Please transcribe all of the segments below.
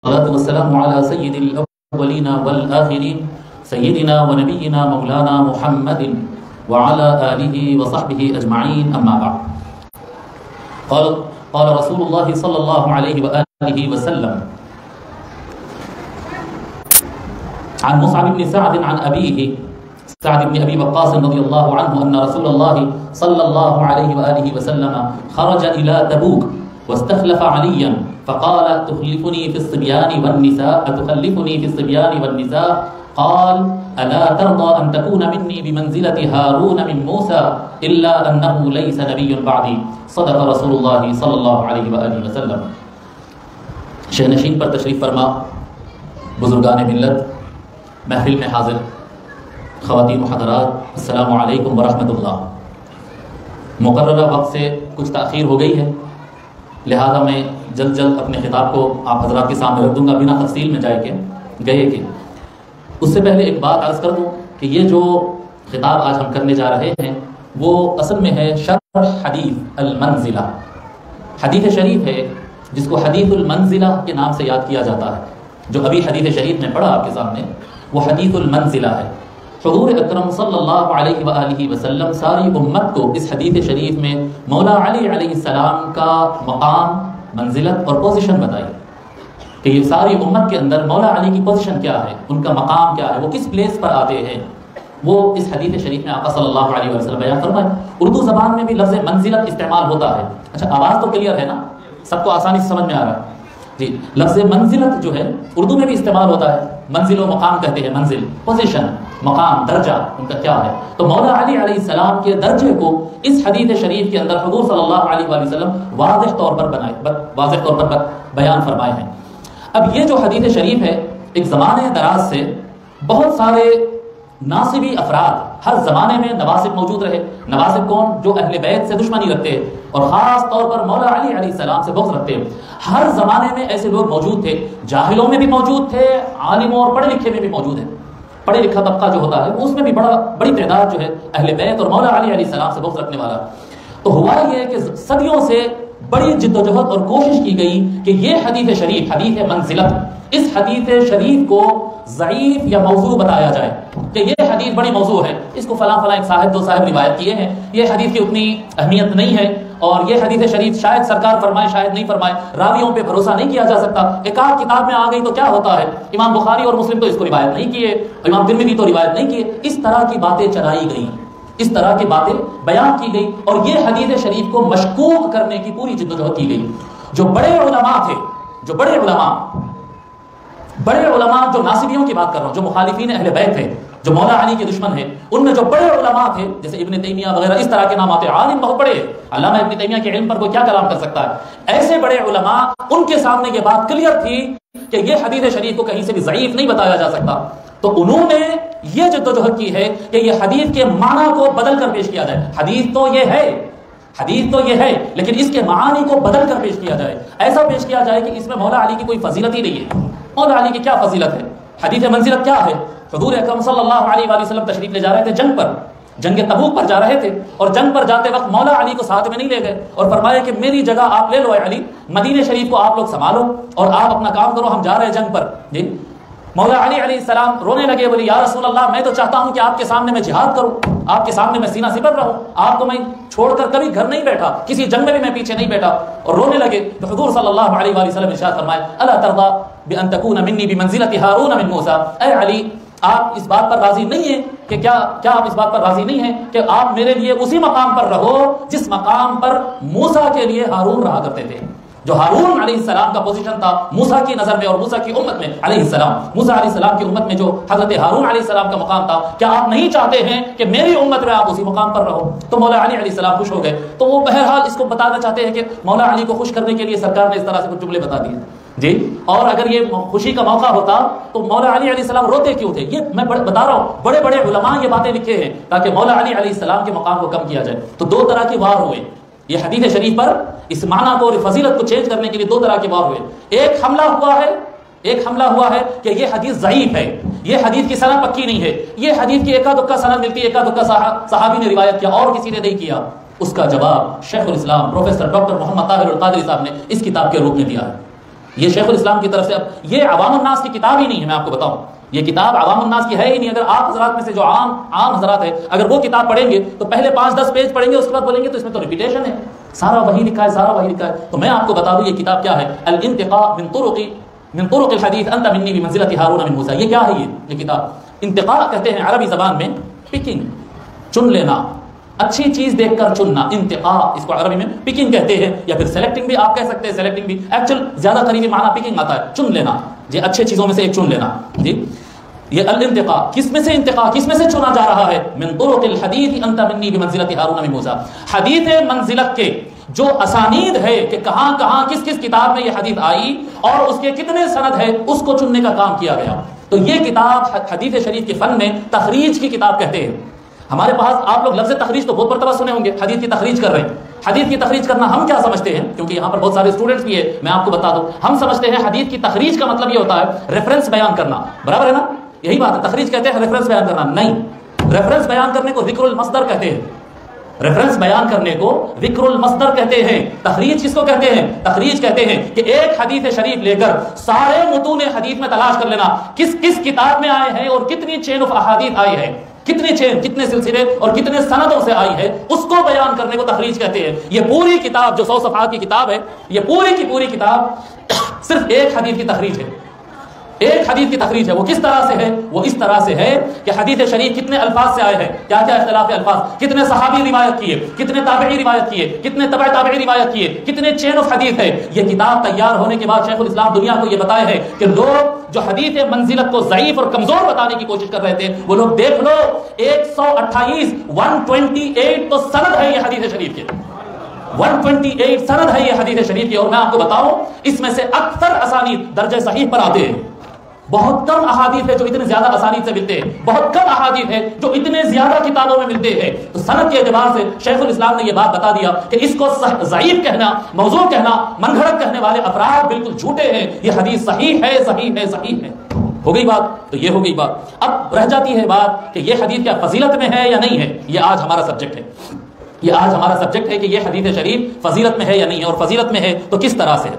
والصلاة والسلام على سيد الأولين والآخرين سيدنا ونبينا مولانا محمد وعلى آله وصحبه أجمعين أما بعد. قال رسول الله صلى الله عليه وآله وسلم عن مصعب بن سعد عن أبيه سعد بن أبي وقاص رضي الله عنه أن رسول الله صلى الله عليه وآله وسلم خرج إلى تبوك واستخلف عليا فقال تخلفني في الصبيان والنساء قال ألا ترضى أن تكون مني بمنزلة هارون من موسى إلا أنه ليس نبي بعدي صدق رسول الله صلى الله عليه وآله وسلم. شہنشین پر تشریف فرما، بزرگان ملت، محفل میں حاضر خواتین و حضرات، السلام علیکم ورحمۃ اللہ. مقررہ وقت سے کچھ تاخیر ہو گئی ہے، لہذا میں جلد اپنے خطاب کو آپ حضرات کے سامنے رکھ دوں گا بنا تفصیل میں گئے کہ اس سے پہلے ایک بات عرض کر دوں کہ یہ جو خطاب آج ہم کرنے جا رہے ہیں وہ اصل میں ہے شرح حدیث المنزلہ. حدیث شریف ہے جس کو حدیث المنزلہ کے نام سے یاد کیا جاتا ہے. جو ابھی حدیث شریف میں پڑھا آپ کے سامنے وہ حدیث المنزلہ ہے. حضور اکرم صلی اللہ علیہ وآلہ وسلم ساری امت کو اس حدیث شریف میں مولا علی علیہ السلام کا مقام، منزلت اور پوزیشن بتائی کہ یہ ساری امت کے اندر مولا علی کی پوزیشن کیا ہے، ان کا مقام کیا ہے، وہ کس پلیس پر آتے ہیں. وہ اس حدیث شریف میں آقا صلی اللہ علیہ وسلم بیان فرمائے. اردو زبان میں بھی لفظ منزلت استعمال ہوتا ہے. اچھا آواز تو کلیئر ہے نا، سب کو آسانی سے سمجھ میں آ رہا ہے جی. لفظ منزلت جو ہے اردو میں بھی استعمال ہوتا ہے. منزل و مقام کہتے ہیں، منزل پوزیشن، مقام درجہ ان کا کیا ہے. تو مولا علی علیہ السلام کے درجے کو اس حدیث شریف کے اندر حضور صلی اللہ علیہ وآلہ وسلم واضح طور پر بیان فرمائے ہیں. اب یہ جو حدیث شریف ہے ایک زمانے دراز سے بہت سارے ناصبی افراد، ہر زمانے میں نواسب موجود رہے. نواسب کون؟ جو اہل بیت سے دشمنی رکھتے اور خاص طور پر مولا علی علیہ السلام سے بغض رکھتے. ہر زمانے میں ایسے لوگ موجود تھے، جاہلوں میں بھی موجود تھے، عالموں اور پڑھے لکھے میں بھی موجود ہیں. پڑھے لکھا طبقہ جو ہوتا ہے اس میں بھی بڑی تعداد جو ہے اہل بیت اور مولا علی علیہ السلام سے بغض رکھنے والا. تو ہوا یہ کہ صدیوں سے بڑی جد و جہد اور کوشش کی گئی کہ یہ حدیث شریف، حدیث منزلت، اس حدیث شریف کو ضعیف یا موضوع بتایا جائے کہ یہ حدیث بڑی موضوع ہے، اس کو فلاں ایک صاحب دو صاحب روایت کیے ہیں، یہ حدیث کی اتنی اہمیت نہیں ہے، اور یہ حدیث شریف شاید سرکار فرمائے شاید نہیں فرمائے، راویوں پہ بھروسہ نہیں کیا جا سکتا. ایک آدھ کتاب میں آ گئی تو کیا ہوتا ہے، امام بخاری اور مسلم تو اس کو روایت نہیں کیے، امام ترمذی تو روایت نہیں کیے. اس طرح کی باتیں چلائی گئیں، اس طرح کی باتیں بیان کی گئی اور یہ حدیث شریف کو مشکوک کرنے کی پوری جدوجہد کی گئی. جو بڑے علماء تھے، جو بڑے علماء جو ناصبیوں کی بات کر رہا ہوں، جو مخالفین اہل بیت تھے، جو مولا علی کے دشمن ہیں، ان میں جو بڑے علماء تھے جیسے ابن تیمیہ وغیرہ اس طرح کے نام آتے، عالم بہت بڑے، علامہ ابن تیمیہ کے علم پر کوئی کیا کلام کر سکتا ہے. ایسے بڑے علماء، ان کے سامنے یہ بات کلیئر تھی کہ یہ حدیث شریف کو کہیں سے بھی ضعیف نہیں بتایا جا سکتا. تو انہوں نے یہ جدوجہد کی ہے کہ یہ حدیث کے معنی کو بدل کر پیش کیا جائے. حدیث تو یہ ہے لیکن اس کے معانی کو بدل کر پیش کیا جائے. ایسا پیش کیا جائے کہ اس میں مولا علی کی کوئی فضیلت ہی نہیں ہے. مولا علی کی کیا فضیلت ہے؟ حدیث منزلت کیا ہے؟ حضور اکرم صلی اللہ علیہ وآلہ وسلم تشریف لے جا رہے تھے جنگ تبوک پر جا رہے تھے، اور جنگ پر جاتے وقت مولا علی کو ساتھ میں نہیں لے گئے اور فرمایا کہ میری جگہ آپ لے لو اے علی، مدینہ شریف کو آپ لوگ سنبھالو اور آپ اپنا کام کرو، ہم جا رہے ہیں جنگ پر. جی مولا علی علیہ السلام رونے لگے، بولے یا رسول اللہ میں تو چاہتا ہوں کہ آپ کے سامنے میں جہاد کروں، آپ کے سامنے میں سینہ سپر رہوں، آپ کو میں چھوڑ کر کبھی گھر نہیں بیٹھا، کسی جنگ میں بھی میں پیچھے نہیں بیٹھا. اور رونے لگے تو حضور صلی اللہ علیہ وآلہ وسلم ارشاد فرمائے الا ترضى بان تكون مني بمنزلة هارون من موسى. اے علی آپ اس بات پر راضی نہیں ہیں کہ کیا آپ اس بات پر راضی نہیں ہیں کہ آپ میرے لیے اسی مقام پر رہو جس مقام پر موسیٰ کے لیے ہارون رہا کرتے تھے. جو ہارون علیہ السلام کا پوزیشن تھا موسیٰ کی نظر میں اور موسیٰ کی امت میں علیہ السلام، موسیٰ علیہ السلام کی امت میں جو حضرت ہارون علیہ السلام کا مقام تھا، کیا آپ نہیں چاہتے ہیں کہ میری امت میں آپ اسی مقام پر رہو؟ تو مولا علی علیہ السلام خوش ہو گئے. تو وہ بہرحال اس کو بتانا چاہتے ہیں کہ مولا علی کو خوش کرنے کے لیے سرکار نے اس طرح سے کچھ جملے بتا دیے جی. اور اگر یہ خوشی کا موقع ہوتا تو مولا علی علیہ السلام روتے کیوں تھے؟ یہ میں بتا رہا ہوں، بڑے بڑے علماء یہ باتیں لکھے ہیں تاکہ مولا علی علیہ السلام کے مقام کو کم کیا جائے. تو دو طرح کی وار ہوئے یہ حدیث شریف پر، اس معنی کو اور فضیلت کو چینج کرنے کے لیے دو طرح کے وار ہوئے. ایک حملہ ہوا ہے کہ یہ حدیث ضعیف ہے، یہ حدیث کی سند پکی نہیں ہے، یہ حدیث کی ایکا دکا سند ملتی ہے، ایکا دکا صحابی نے روایت کیا اور کسی نے نہیں کیا. اس کا جواب شیخ الاسلام پروفیسر ڈاکٹر محمد طاہر القادری صاحب نے اس کتاب کے روپ میں دیا ہے. یہ شیخ الاسلام کی طرف سے. اب یہ عوام الناس کی کتاب ہی نہیں ہے, میں آپ کو بتاؤں یہ کتاب عوام الناس کی ہے ہی نہیں. اگر آپ حضرات میں سے جو عام حضرات ہیں اگر وہ کتاب پڑھیں گے تو پہلے 5-10 پیج پڑھیں گے, اس کے بعد بولیں گے تو اس میں تو ریپیٹیشن ہے, سارا وہی لکھا ہے, سارا وہی لکھا ہے. تو میں آپ کو بتا دوں یہ کتاب کیا ہے, الانتقاء من طرق الحدیث انت منی بمنزلۃ ہارون من موسیٰ. یہ کیا ہے یہ کتاب؟ انتقاء کہتے ہیں عربی زبان میں پکنگ, چن لینا, اچھی چیز دیکھ کر چننا. انتقاء اس کو عربی میں پکنگ کہتے ہیں, یا پھر سلیکٹنگ بھی آپ کہہ سکتے ہیں. سلیکٹنگ بھی ایکچوئل زیادہ قریبی معنی پکنگ آتا ہے, چن لینا, یہ اچھے چیزوں میں سے ایک چن لینا. جی یہ الانتقاء کس میں سے انتقاء کس میں سے چنا جا رہا ہے؟ من طرق الحدیث انت منی بمنزلۃ ہارون من موسیٰ. حدیث منزلت کے جو اسانید ہے کہ کہاں کہاں کس کس کتاب میں یہ حدیث آئی اور اس کے کتنے سند ہے, اس کو چننے کا کام کیا گیا. تو یہ کتاب حدیث شریف کے فن میں تخریج کی کتاب کہتے ہیں. ہمارے پاس آپ لوگ لفظ تخریج تو بہت مرتبہ سنے ہوں گے, حدیث کی تخریج کر رہے ہیں. حدیث کی تخریج کرنا ہم کیا سمجھتے ہیں, کیونکہ یہاں پر بہت سارے اسٹوڈنٹس بھی ہیں, میں آپ کو بتا دوں. ہم سمجھتے ہیں حدیث کی تخریج کا مطلب یہ ہوتا ہے ریفرنس بیان کرنا, برابر ہے نا, یہی بات ہے. تخریج کہتے ہیں ریفرنس بیان کرنا, نہیں. ریفرنس بیان کرنے کو ذکر المصدر کہتے ہیں. ریفرنس بیان کرنے کو ذکر المصدر کہتے ہیں. تخریج کس کو کہتے ہیں؟ تخریج کہتے ہیں کہ ایک حدیث شریف لے کر سارے متون حدیث میں تلاش کر لینا کس کس کتاب میں آئے ہیں اور کتنی چین آف احادیث آئی ہے, کتنے چین, کتنے سلسلے اور کتنے سندوں سے آئی ہے, اس کو بیان کرنے کو تخریج کہتے ہیں. یہ پوری کتاب جو 100 صفحات کی کتاب ہے, یہ پوری کی پوری کتاب صرف ایک حدیث کی تخریج ہے. ایک حدیث کی تخریج ہے. وہ کس طرح سے ہے؟ وہ اس طرح سے ہے کہ حدیث شریف کتنے الفاظ سے آئے ہیں, کیا کیا اختلاف الفاظ, کتنے صحابی روایت کیے, کتنے تابعی روایت کیے, کتنے تبع تابعی روایت کیے, کتنے چین آف حدیث ہے. یہ کتاب تیار ہونے کے بعد شیخ الاسلام دنیا کو یہ بتائے ہیں کہ لوگ جو حدیث منزلت کو ضعیف اور کمزور بتانے کی کوشش کر رہے تھے, وہ لوگ دیکھ لو 128 تو سند ہے یہ حدیث شریف کے, 128 سند ہے یہ حدیث شریف کی. اور میں آپ کو بتاؤں اس میں سے اکثر اسانید درجہ صحیح پر آتے ہیں. بہت کم احادیث ہے جو اتنے زیادہ اسانید سے ملتے ہیں, بہت کم احادیث ہے جو اتنے زیادہ کتابوں میں ملتے ہیں. تو سند کے اعتبار سے شیخ الاسلام نے یہ بات بتا دیا کہ اس کو ضعیف کہنا, موضوع کہنا, من گھڑت کہنے والے افراد بالکل جھوٹے ہیں. یہ حدیث صحیح ہے, صحیح ہے, صحیح ہے. ہو گئی بات. تو یہ ہو گئی بات. اب رہ جاتی ہے بات کہ یہ حدیث کیا فضیلت میں ہے یا نہیں ہے. یہ آج ہمارا سبجیکٹ ہے. یہ آج ہمارا سبجیکٹ ہے کہ یہ حدیث شریف فضیلت میں ہے یا نہیں ہے, اور فضیلت میں ہے تو کس طرح سے ہے.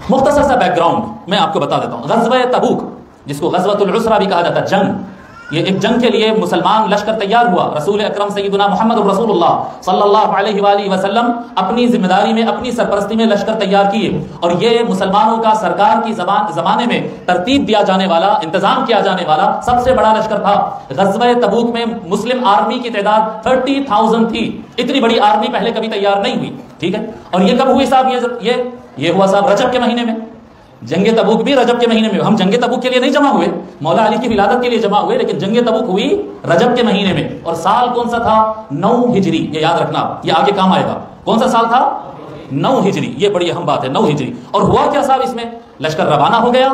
مختصر سا بیک گراؤنڈ میں آپ کو بتا دیتا ہوں. غزوہ تبوک جس کو غزوۃ العسرہ بھی کہا جاتا ہے, جنگ, یہ ایک جنگ کے لیے مسلمان لشکر تیار ہوا. رسول اکرم سیدنا محمد رسول اللہ صلی اللہ علیہ وآلہ وسلم اپنی ذمہ داری میں, اپنی سرپرستی میں لشکر تیار کیے, اور یہ مسلمانوں کا سرکار کی زمانے میں ترتیب دیا جانے والا, انتظام کیا جانے والا سب سے بڑا لشکر تھا. غزوہ تبوک میں مسلم آرمی کی تعداد 30,000 تھی. اتنی بڑی آرمی پہلے کبھی تیار نہیں ہوئی. ٹھیک ہے, اور یہ کب ہوئی صاحب؟ یہ ہوا صاحب رجب کے مہینے میں. جنگ تبوک بھی رجب کے مہینے میں. ہم جنگ تبوک کے لیے نہیں جمع ہوئے, مولا علی کی ولادت کے لیے جمع ہوئے, لیکن جنگ تبوک ہوئی رجب کے مہینے میں. اور سال کون سا تھا؟ 9 ہجری. یہ یاد رکھنا, یہ آگے کام آئے گا. کون سا سال تھا؟ 9 ہجری. یہ بڑی اہم بات ہے, 9 ہجری. اور ہوا کیا صاحب اس میں؟ لشکر روانہ ہو گیا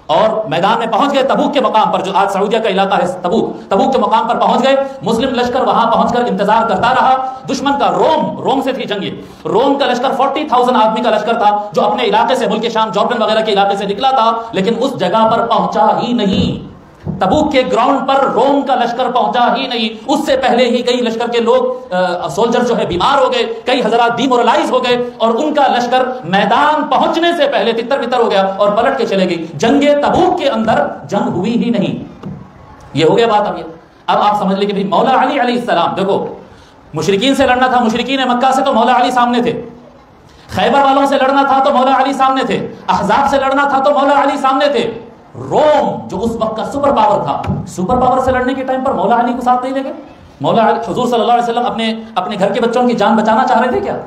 اور میدان میں پہنچ گئے تبوک کے مقام پر, جو آج سعودیہ کا علاقہ ہے تبوک کے مقام پر پہنچ گئے. مسلم لشکر وہاں پہنچ کر انتظار کرتا رہا. دشمن کا روم سے تھی جنگ. روم کا لشکر 40,000 آدمی کا لشکر تھا جو اپنے علاقے سے, ملک شام جارڈن وغیرہ کے علاقے سے نکلا تھا, لیکن اس جگہ پر پہنچا ہی نہیں. تبوک کے گراؤنڈ پر روم کا لشکر پہنچا ہی نہیں. اس سے پہلے ہی کئی لشکر کے لوگ سولجر جو ہے بیمار ہو گئے, کئی حضرات ڈیمورلائز ہو گئے, اور ان کا لشکر میدان پہنچنے سے پہلے تتر بتر ہو گیا اور پلٹ کے چلے گئی. جنگ تبوک کے اندر جنگ ہوئی ہی نہیں. یہ ہو گیا بات. اب آپ سمجھ لیں کہ مولا علی علیہ السلام, دیکھو مشرکین سے لڑنا تھا, مشرکین مکہ سے تو مولا علی سامنے تھے. خیبر والوں سے لڑنا تھا تو مولا علی سامنے تھے. احزاب سے لڑنا تھا تو مولا علی سامنے تھے. روم جو اس وقت کا سپر پاور تھا, سپر پاور سے لڑنے کے ٹائم پر مولا علی کو ساتھ نہیں لے گئے. مولا علی حضور صلی اللہ علیہ وسلم اپنے گھر کے بچوں کی جان بچانا چاہ رہے تھے کیا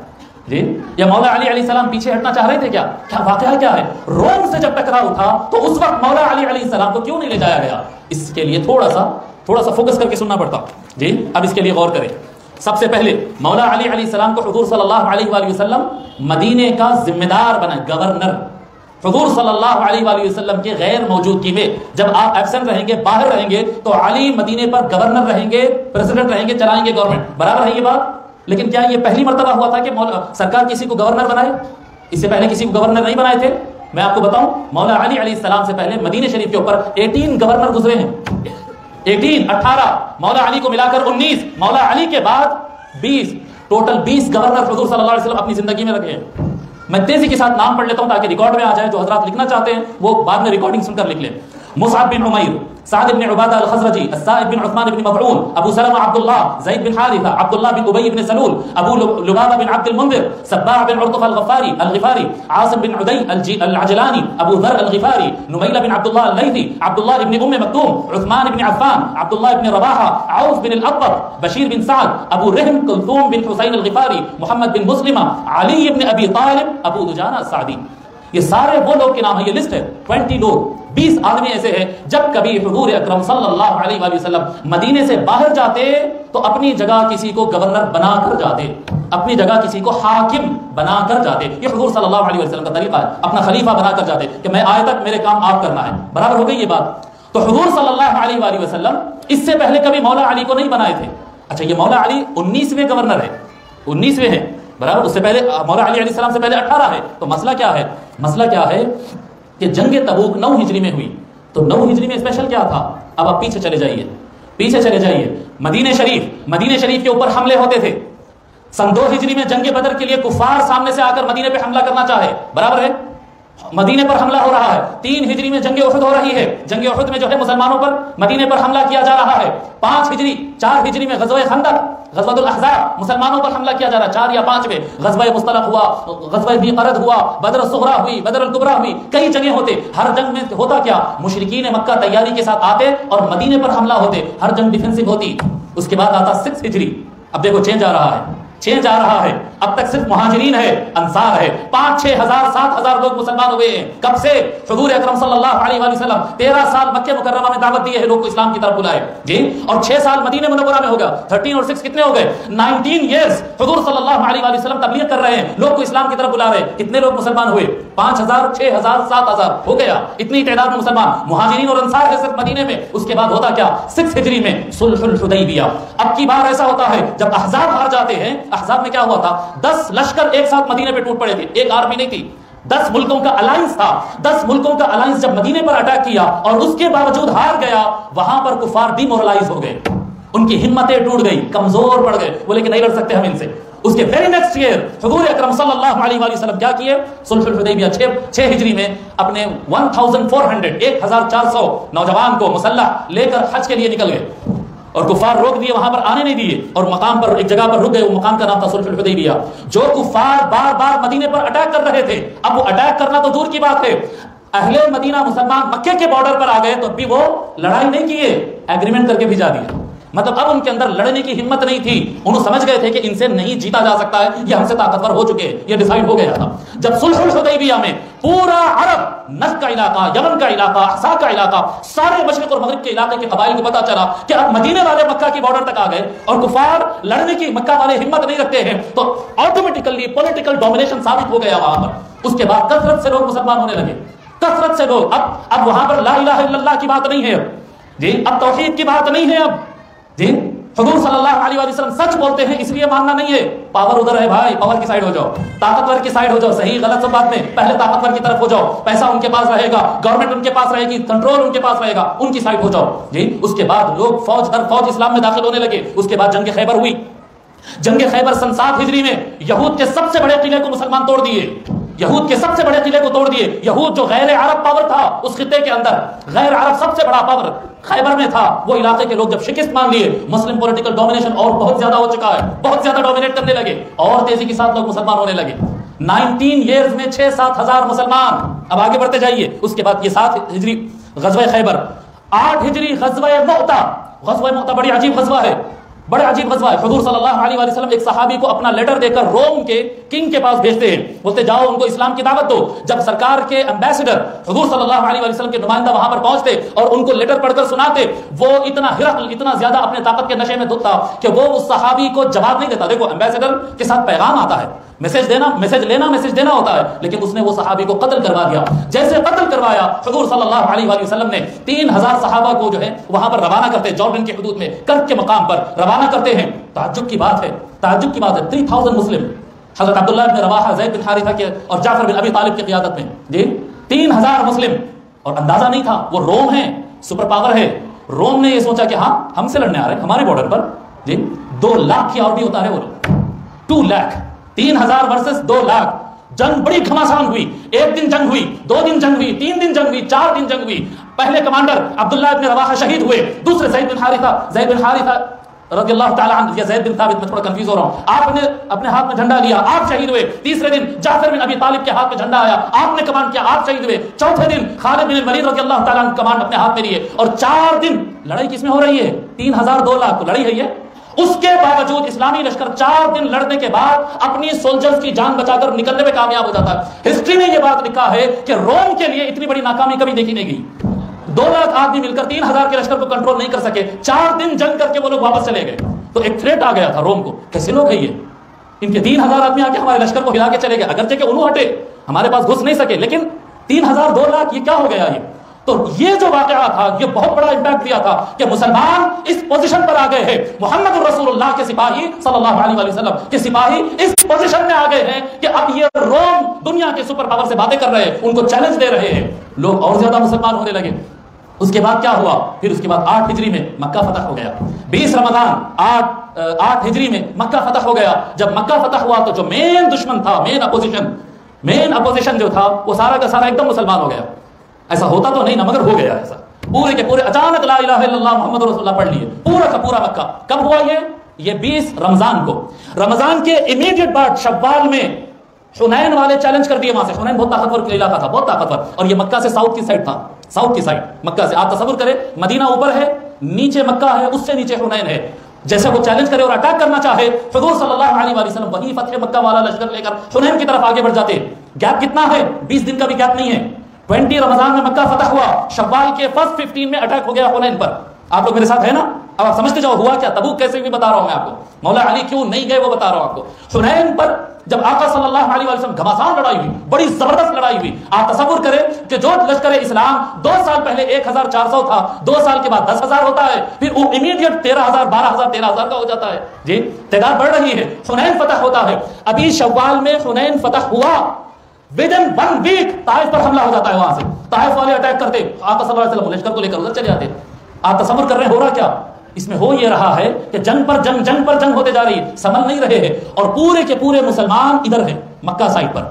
جی, یا مولا علی علیہ السلام پیچھے ہٹنا چاہ رہے تھے کیا واقعہ کیا ہے؟ روم سے جب ٹکراؤ تھا تو اس وقت مولا علی علیہ السلام کو کیوں نہیں لے جایا گیا؟ اس کے لیے تھوڑا سا فوکس کر کے سننا پڑتا جی. اب اس کے لیے غور کریں. سب سے پہلے مولا علی علیہ السلام کو حضور صلی اللہ علیہ وآلہ وسلم مدینے کا ذمہ دار بنا, گورنر. حضور صلی اللہ علیہ وآلہ وسلم کے غیر موجودگی میں جب آپ ایبسنٹ رہیں گے, باہر رہیں گے, تو علی مدینے پر گورنر رہیں گے, پریزیڈنٹ رہیں گے, چلائیں گے گورنمنٹ. برابر ہے یہ بات. لیکن کیا یہ پہلی مرتبہ ہوا تھا کہ سرکار کسی کو گورنر بنائے؟ اس سے پہلے کسی کو گورنر نہیں بنائے تھے. میں آپ کو بتاؤں, مولا علی علیہ السلام سے پہلے مدینے شریف کے اوپر 18 گورنر گزرے ہیں. 18 مولا علی کو ملا کر 19, مولا علی کے بعد 20, ٹوٹل 20 گورنر حضور صلی اللہ علیہ وسلم اپنی زندگی میں رکھے ہیں. میں تیزی کے ساتھ نام پڑھ لیتا ہوں تاکہ ریکارڈ میں آ جائے، جو حضرات لکھنا چاہتے ہیں وہ بعد میں ریکارڈنگ سن کر لکھ لیں. مصعب بن عمیر، سعد بن عبادہ الخزرجی، السائب بن عثمان بن مفعون، ابو سلمہ عبداللہ، زید بن حارثہ، عبداللہ بن ابی بن سلول، ابو لبابہ بن عبد المنذر، سباح بن عرطف الغفاری، عاصم بن عدی العجلانی، ابو ذر الغفاری، نمیلہ بن عبداللہ اللیثی، عبداللہ بن ام مکتوم، عثمان بن عفان، عبداللہ بن رواحہ، عوف بن الاطبق، بشیر بن سعد، ابو رحم کلثوم بن حسین الغفاری، محمد بن مسلمہ، علی بن ابی طالب، ابو دجانہ السعدی. یہ سارے وہ لوگ کے نام ہیں. یہ لسٹ ہے 20 لوگ، 20 آدمی ایسے ہیں جب کبھی حضور اکرم صلی اللہ علیہ وآلہ وسلم مدینے سے باہر جاتے تو اپنی جگہ کسی کو گورنر بنا کر جاتے، اپنی جگہ کسی کو حاکم بنا کر جاتے. یہ حضور صلی اللہ علیہ وسلم کا طریقہ ہے، اپنا خلیفہ بنا کر جاتے کہ میں آئے تک میرے کام آپ کرنا ہے. برابر ہو گئی یہ بات؟ تو حضور صلی اللہ علیہ وآلہ وسلم اس سے پہلے کبھی مولا علی کو نہیں بنائے تھے. اچھا، یہ مولا علی 19ویں گورنر ہے، 19ویں ہیں، برابر. اس سے پہلے مولا علی علیہ السلام سے پہلے 18 ہے. تو مسئلہ کیا ہے؟ مسئلہ کیا ہے کہ جنگ تبوک 9 ہجری میں ہوئی. تو 9 ہجری میں اسپیشل کیا تھا؟ اب آپ پیچھے چلے جائیے، پیچھے چلے جائیے. مدینہ شریف کے اوپر حملے ہوتے تھے. سن 2 ہجری میں جنگ بدر کے لیے کفار سامنے سے آ کر مدینے پہ حملہ کرنا چاہے، برابر ہے، مدینے پر حملہ ہو رہا ہے. 3 ہجری میں جنگ احد ہو رہی ہے، جنگ احد میں جو ہے مسلمانوں پر مدینے پر حملہ کیا جا رہا ہے. 4 ہجری میں غزوہ خندق، غزوۃ الاحزاب، مسلمانوں پر حملہ کیا جا رہا ہے. 4 یا 5 میں غزوہ مصطلق ہوا، غزوہ ذی قرد ہوا، بدر الصغریٰ ہوئی، بدر الکبریٰ ہوئی. کئی جنگیں ہوتے. ہر جنگ میں ہوتا کیا؟ مشرکین مکہ تیاری کے ساتھ آتے اور مدینے پر حملہ ہوتے. ہر جنگ ڈیفینسو ہوتی. اس کے بعد آتا 6 ہجری. اب دیکھو چینج آ رہا ہے، چینج آ رہا ہے. اب تک صرف مہاجرین ہے، انصار ہے. 5-6 ہزار 7 ہزار لوگ مسلمان ہوئے ہیں. کب سے؟ حضور اکرم صلی اللہ علیہ وآلہ وسلم 13 سال مکہ مکرمہ میں دعوت دی ہے، لوگ کو اسلام کی طرف بلائے جی. اور 6 سال مدینہ منورہ میں ہوگا. 13 اور 6 کتنے ہو گئے؟ 19 ایئرز حضور صلی اللہ علیہ وآلہ وسلم تبلیغ کر رہے ہیں، لوگ کو اسلام کی طرف بلا رہے ہیں. کتنے لوگ مسلمان ہوئے؟ 5000 6000 7000 ہو گیا. اتنی تعداد میں مسلمان مہاجرین اور انصار ہے صرف مدینے میں. اس کے بعد ہوتا کیا؟ 6 ہجری میں صلح الحدیبیہ. اب کی بار ایسا ہوتا ہے جب احزاب ہار جاتے ہیں. احزاب میں کیا ہوا تھا؟ 10 لشکر ایک ساتھ مدینے پہ ٹوٹ پڑے تھے. ایک آرمی نہیں تھی، 10 ملکوں کا الائنس تھا. 10 ملکوں کا الائنس جب مدینے پر اٹیک کیا اور اس کے باوجود ہار گیا، وہاں پر کفار ڈی مورلائز ہو گئے، ان کی ہمتیں ٹوٹ گئی، کمزور پڑ گئے. بولے کہ نہیں لڑ سکتے ہم ان سے. اس کے ویری نیکسٹ ایئر حضور اکرم صلی اللہ علیہ وآلہ وسلم کیا کیے؟ صلح الحدیبیہ 6 ہجری میں اپنے 1400 نوجوان کو مسلح لے کر حج کے لیے نکل گئے اور کفار روک دیے، وہاں پر آنے نہیں دیے اور مقام پر ایک جگہ پر رک گئے. وہ مقام کا نام تھا صلح الحدیبیہ. جو کفار بار بار مدینے پر اٹیک کر رہے تھے، اب وہ اٹیک کرنا تو دور کی بات ہے، اہل مدینہ مسلمان مکے کے بارڈر پر آ گئے تو بھی وہ لڑائی نہیں کیے، ایگریمنٹ کر کے بھیجا دیا. مطلب اب ان کے اندر لڑنے کی ہمت نہیں تھی. انہوں سمجھ گئے تھے کہ ان سے نہیں جیتا جا سکتا ہے، یہ ہم سے طاقتور ہو چکے ہیں. یہ ڈیسائیڈ ہو گیا تھا جب صلح الحدیبیہ میں پورا عرب، نجد کا علاقہ، یمن کا علاقہ، احسا کا علاقہ، سارے مشرق اور مغرب کے علاقے کے قبائل کو پتا چلا کہ اب مدینے والے مکہ کی بارڈر تک آ گئے اور کفار لڑنے کی مکہ والے ہمت نہیں رکھتے ہیں، تو آٹومیٹیکلی پولیٹیکل ڈومینیشن ثابت ہو گیا وہاں پر. اس کے بعد کثرت سے لوگ مسلمان ہونے لگے، کثرت سے لوگ. اب وہاں پر لا الہ الا اللہ کی بات نہیں ہے جی، اب توحید کی بات نہیں ہے اب جی. حضور صلی اللہ علیہ وآلہ وسلم سچ بولتے ہیں، اس لیے ماننا نہیں ہے. پاور ادھر ہے بھائی، پاور کی سائڈ ہو جاؤ، طاقتور کی سائڈ ہو جاؤ. صحیح غلط سب بات میں، پہلے طاقتور کی طرف ہو جاؤ. پیسہ ان کے پاس رہے گا، گورنمنٹ ان کے پاس رہے گی، کنٹرول ان کے پاس رہے گا، ان کی سائڈ ہو جاؤ جی. اس کے بعد لوگ فوج در فوج اسلام میں داخل ہونے لگے. اس کے بعد جنگ خیبر ہوئی. جنگ خیبر سن 7 ہجری میں یہود کے سب سے بڑے قلعے کو مسلمان توڑ دیے. یہود کے سب سے بڑے قلعے کو توڑ دیے. یہود جو غیر عرب پاور تھا اس خطے کے اندر، غیر عرب سب سے بڑا پاور خیبر میں تھا. وہ علاقے کے لوگ جب شکست مان لیے، مسلم پولیٹیکل ڈومینیشن اور بہت زیادہ ہو چکا ہے، بہت زیادہ ڈومینیٹ کرنے لگے اور تیزی کے ساتھ لوگ مسلمان ہونے لگے. 19 ایئرز میں 6-7 ہزار مسلمان. اب آگے بڑھتے جائیے. اس کے بعد یہ 7 ہجری غزوہ خیبر. 8 ہجری غزوہ مؤتہ. غزوہ مؤتہ بڑی عجیب غزوہ ہے، بڑے عجیب غزوہ ہے. حضور صلی اللہ علیہ وآلہ وسلم ایک صحابی کو اپنا لیٹر دے کر روم کے کنگ کے پاس بھیجتے ہیں، بولتے جاؤ ان کو اسلام کی دعوت دو. جب سرکار کے ایمبیسڈر حضور صلی اللہ علیہ وآلہ وسلم کے نمائندہ وہاں پر پہنچتے اور ان کو لیٹر پڑھ کر سناتے، وہ اتنا زیادہ اپنے طاقت کے نشے میں دھت تھا کہ وہ اس صحابی کو جواب نہیں دیتا. دیکھو ایمبیسڈر کے ساتھ پیغام آتا ہے، میسج دینا، میسج لینا، میسج دینا ہوتا ہے، لیکن اس نے وہ صحابی کو قتل کروا دیا. جیسے قتل کروایا، حضور صلی اللہ علیہ وآلہ وسلم نے 3000 صحابہ کو جو ہے وہاں پر روانہ کرتے، جارڈن کی حدود میں کرک کے مقام پر روانہ کرتے ہیں. تعجب کی بات ہے، تعجب کی بات ہے، 3000 مسلم حضرت عبداللہ بن رواحہ، زید بن حارثہ کے اور جعفر بن ابی طالب کی قیادت میں جی 3000 مسلم. اور اندازہ نہیں تھا، وہ روم ہے، سپر پاور ہے. روم نے یہ سوچا کہ ہاں ہم سے لڑنے آ رہے ہیں ہمارے بارڈر پر جی. 2 لاکھ کی آرمی اتارے وہ لوگ، 2 لاکھ. 3000 ورسز 2 لاکھ. جنگ بڑی گھماسان ہوئی، 1 دن جنگ ہوئی، 2 دن جنگ ہوئی، 3 دن جنگ ہوئی، 4 دن جنگ ہوئی. پہلے کمانڈر عبداللہ ابن رواحہ شہید ہوئے، دوسرے زید بن حارثہ رضی اللہ تعالی عنہ یا زید بن ثابت، میں تھوڑا کنفیوز ہو رہا ہوں، آپ نے اپنے ہاتھ میں جھنڈا لیا، آپ شہید ہوئے. تیسرے دن جعفر بن ابی طالب کے ہاتھ میں جھنڈا آیا، آپ نے کمان کیا، آپ شہید ہوئے. چوتھے دن خالد بن الولید رضی اللہ تعالی عنہ کمان اپنے ہاتھ میں لیے. اور 4 دن لڑائی کس میں ہو رہی ہے؟ 3000 2 لاکھ تو لڑائی ہے یہ. اس کے باوجود اسلامی لشکر 4 دن لڑنے کے بعد اپنی سولجرز کی جان بچا کر نکلنے میں کامیاب ہو جاتا ہے. ہسٹری میں یہ بات لکھا ہے کہ روم کے لیے اتنی بڑی ناکامی کبھی دیکھی نہیں گئی. 2 لاکھ آدمی مل کر 3000 کے لشکر کو کنٹرول نہیں کر سکے. 4 دن جنگ کر کے وہ لوگ واپس چلے گئے. تو ایک تھریٹ آ گیا تھا روم کو، کیسے لوگ ہیں یہ، ان کے 3000 آدمی آ کے ہمارے لشکر کو ہلا کے چلے گئے. اگرچہ کہ انہوں ہٹے، ہمارے پاس گھس نہیں سکے، لیکن 3000 2 لاکھ یہ کیا ہو گیا یہ. تو یہ جو واقعہ تھا یہ بہت بڑا امپیکٹ دیا تھا کہ مسلمان اس پوزیشن پر آ گئے ہیں. محمد رسول اللہ کے سپاہی صلی اللہ علیہ وسلم کے سپاہی اس پوزیشن میں آ گئے ہیں کہ اب یہ روم دنیا کے سپر پاور سے باتیں کر رہے ہیں، ان کو چیلنج دے رہے ہیں. لوگ اور زیادہ مسلمان ہونے لگے. اس کے بعد کیا ہوا؟ پھر اس کے بعد 8 ہجری میں مکہ فتح ہو گیا. 20 رمضان 8 ہجری میں مکہ فتح ہو گیا. جب مکہ فتح ہوا تو جو مین دشمن تھا، مین اپوزیشن جو تھا، وہ سارا کا سارا ایک دم مسلمان ہو گیا. ایسا ہوتا تو نہیں نا، مگر ہو گیا ایسا. پورے کے پورے اچانک لا الہ الا اللہ محمد رسول اللہ پڑھ لیے، پورا کا پورا مکہ. کب ہوا یہ 20 رمضان کو. رمضان کے امیڈیٹ بعد شوال میں حنین والے چیلنج کر دیے وہاں سے. حنین بہت طاقتور علاقہ تھا، بہت طاقتور، اور یہ مکہ سے ساؤتھ کی سائڈ تھا. ساؤتھ کی سائڈ مکہ سے آپ تصور کریں، مدینہ اوپر ہے، نیچے مکہ ہے، اس سے نیچے حنین ہے. جیسے وہ چیلنج کرے اور اٹیک کرنا چاہے، حضور صلی اللہ علیہ وآلہ وسلم وہی فتح مکہ والا لشکر لے کر حنین کی طرف آگے بڑھ جاتے. گیپ کتنا ہے؟ 20 دن کا بھی گیپ نہیں ہے. 20 رمضان میں مکہ فتح ہوا، شوال کے فرسٹ 15 میں اٹیک ہو گیا حنین پر. آپ لوگ میرے ساتھ ہیں نا؟ اب آپ سمجھتے جاؤ ہوا کیا. تبوک کیسے بھی بتا رہا ہوں میں آپ کو، مولا علی کیوں نہیں گئے وہ بتا رہا ہوں آپ کو. حنین پر جب آقا صلی اللہ علیہ وسلم گھماسان لڑائی ہوئی، بڑی زبردست لڑائی ہوئی. آپ تصور کریں کہ جو لشکر اسلام 2 سال پہلے 1400 تھا، 2 سال کے بعد 10,000 ہوتا ہے، پھر وہ امیڈیٹ 13,000 12,000 13,000 کا ہو جاتا ہے. جی تعداد بڑھ رہی ہے. حنین فتح ہوتا ہے. ابھی شوال میں حنین فتح ہوا، ودن 1 ویک طائف پر حملہ ہو جاتا ہے. وہاں سے طائف والے اٹیک کرتے، آقا صلی اللہ علیہ وسلم لشکر کو لے کر ادھر چلے جاتے. آپ تصور کر رہے ہیں ہو رہا کیا؟ اس میں ہو یہ رہا ہے کہ جنگ پر جنگ ہوتے جا رہی ہے، سنبھل نہیں رہے ہیں. اور پورے کے پورے مسلمان ادھر ہیں مکہ سائڈ پر،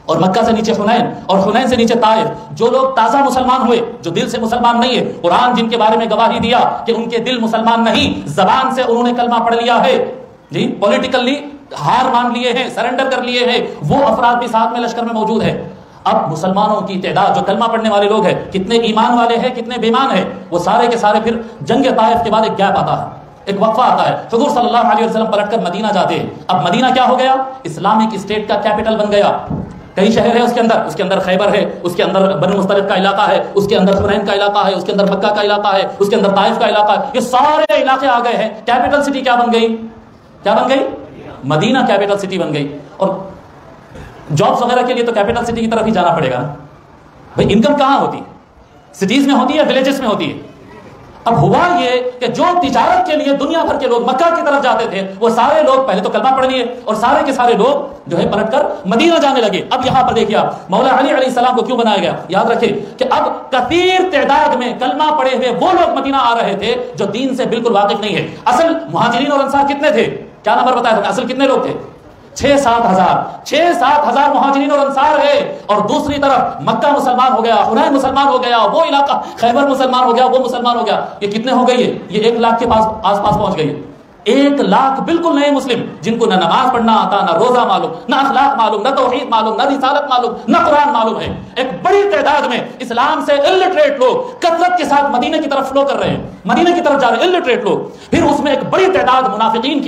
اور مکہ سے نیچے حنین، اور حنین سے نیچے طائف. جو لوگ تازہ مسلمان ہوئے، جو دل سے مسلمان نہیں ہے، قرآن جن کے بارے میں گواہی دیا کہ ان کے دل مسلمان نہیں، زبان سے انہوں نے کلمہ پڑھ لیا ہے، جی پولیٹیکلی ہار مان لیے ہیں، سرنڈر کر لیے ہیں، وہ افراد بھی ساتھ میں لشکر میں موجود ہے. اب مسلمانوں کی تعداد جو کلمہ پڑھنے والے لوگ ہیں، کتنے ایمان والے ہیں، کتنے بیمان ہیں، وہ سارے کے سارے پھر جنگ طائف کے بعد ایک گیپ آتا ہے، ایک وقفہ آتا ہے. حضور صلی اللہ علیہ وسلم پلٹ کر مدینہ جاتے ہیں. اب مدینہ کیا ہو گیا؟ اسلامک اسٹیٹ کا کیپٹل بن گیا. کئی شہر ہے اس کے اندر خیبر ہے، اس کے اندر بنو مصطلق کا علاقہ ہے، اس کے اندر حنین کا علاقہ ہے، اس کے اندر مکہ کا علاقہ ہے، اس کے اندر طائف کا علاقہ ہے. یہ سارے علاقے آ گئے ہیں. کیپٹل سٹی کیا بن گئی؟ مدینہ کیپٹل سٹی بن گئی. اور جابس وغیرہ کے لیے تو کیپٹل سٹی کی طرف ہی جانا پڑے گا. بھائی انکم کہاں ہوتی ہے؟ سٹیز میں ہوتی ہے، ولیجز میں ہوتی ہے. اب ہوا یہ کہ جو تجارت کے لیے دنیا بھر کے لوگ مکہ کی طرف جاتے تھے، وہ سارے لوگ پہلے تو کلمہ پڑھ لیے اور سارے کے سارے لوگ جو ہے پلٹ کر مدینہ جانے لگے. اب یہاں پر دیکھیے آپ، مولا علی علیہ السلام کو کیوں بنایا گیا؟ یاد رکھیں کہ اب کثیر تعداد میں کلمہ پڑھے ہوئے وہ لوگ مدینہ آ رہے تھے جو دین سے بالکل واقف نہیں ہے. اصل مہاجرین اور انصار کتنے تھے؟ کیا نمبر بتایا تھا؟ اصل کتنے لوگ تھے؟ 6-7 ہزار مہاجرین اور انصار ہے. اور دوسری طرف مکہ مسلمان ہو گیا، حنین مسلمان ہو گیا، وہ علاقہ خیبر مسلمان ہو گیا، وہ مسلمان ہو گیا. یہ کتنے ہو گئی ہے؟ یہ 1 لاکھ کے آس پاس پہنچ گئی ہے. 1 لاکھ بالکل نئے مسلم، جن کو نہ نماز پڑھنا آتا، نہ روزہ معلوم، نہ اخلاق معلوم، نہ توحید معلوم، نہ رسالت معلوم، نہ قرآن معلوم ہے. ایک بڑی تعداد میں اسلام سے الٹریٹ لوگ کثرت کے ساتھ مدینے کی طرف فلو کر رہے ہیں، مدینے کی طرف جا رہے ہیں الٹریٹ لوگ. پھر اس میں ایک بڑی تعداد منافقین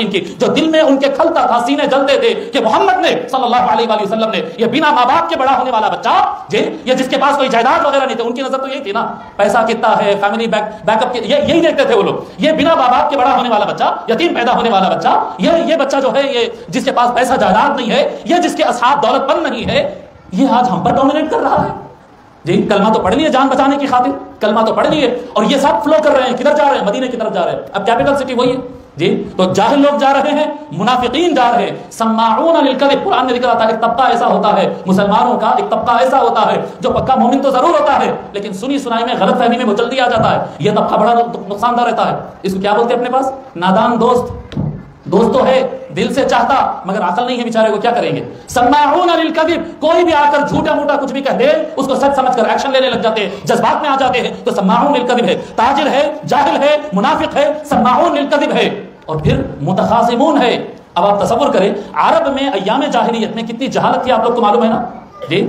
کی جو دل میں ان کے کھلتا تھا، سینے جلتے تھے کہ محمد نے صلی اللہ علیہ وآلہ وسلم نے یہ بنا ماں باپ کے بڑا ہونے والا بچہ، یہ جس کے پاس کوئی جائیداد وغیرہ نہیں تھے، ان کی نظر تو یہی تھی نا، پیسہ کتنا ہے، فیملی بیک اپ، یہی دیکھتے تھے وہ لوگ. یہ بنا ماں باپ کے بڑا ہونے والا بچہ، یتیم پیدا ہونے والا بچہ، یہ بچہ جو ہے، یہ جس کے پاس پیسہ جائیداد نہیں ہے، یہ جس کے اصحاب دولت مند نہیں ہے، یہ آج ہم پر ڈومینیٹ کر رہا ہے. جی کلمہ تو پڑھ لیے جان بچانے کی خاطر، کلمہ تو پڑھ لیے، اور یہ سب فلو کر رہے ہیں. کدھر جا رہے ہیں؟ مدینے کی طرف جا رہے ہیں. اب کیپٹل سٹی وہی ہے. جی تو جاہل لوگ جا رہے ہیں، منافقین جا رہے ہیں. سماعون للکذب، قرآن میں ذکر آتا ہے ایک طبقہ ایسا ہوتا ہے مسلمانوں کا، ایک طبقہ ایسا ہوتا ہے جو پکا مومن تو ضرور ہوتا ہے، لیکن سنی سنائی میں غلط فہمی میں وہ جلدی آ جاتا ہے. یہ طبقہ بڑا نقصان دہ رہتا ہے. اس کو کیا بولتے ہیں اپنے پاس؟ نادان دوست. دوست تو ہے دل سے چاہتا مگر عقل نہیں ہے بیچارے کو، کیا کریں گے؟ سماعون للکذب، کوئی بھی آ کر جھوٹا موٹا کچھ بھی کہہ دے اس کو سچ سمجھ کر ایکشن لینے لگ جاتے ہیں، جذبات میں آ جاتے ہیں، تو سماعون للکذب ہے، تاجر ہے، جاہل ہے، منافق ہے، سماعون للکذب ہے، اور پھر متخاصمون ہے۔ اب آپ تصور کریں عرب میں ایام جاہلیت میں کتنی جہالت تھی، آپ لوگ کو معلوم ہے نا جی؟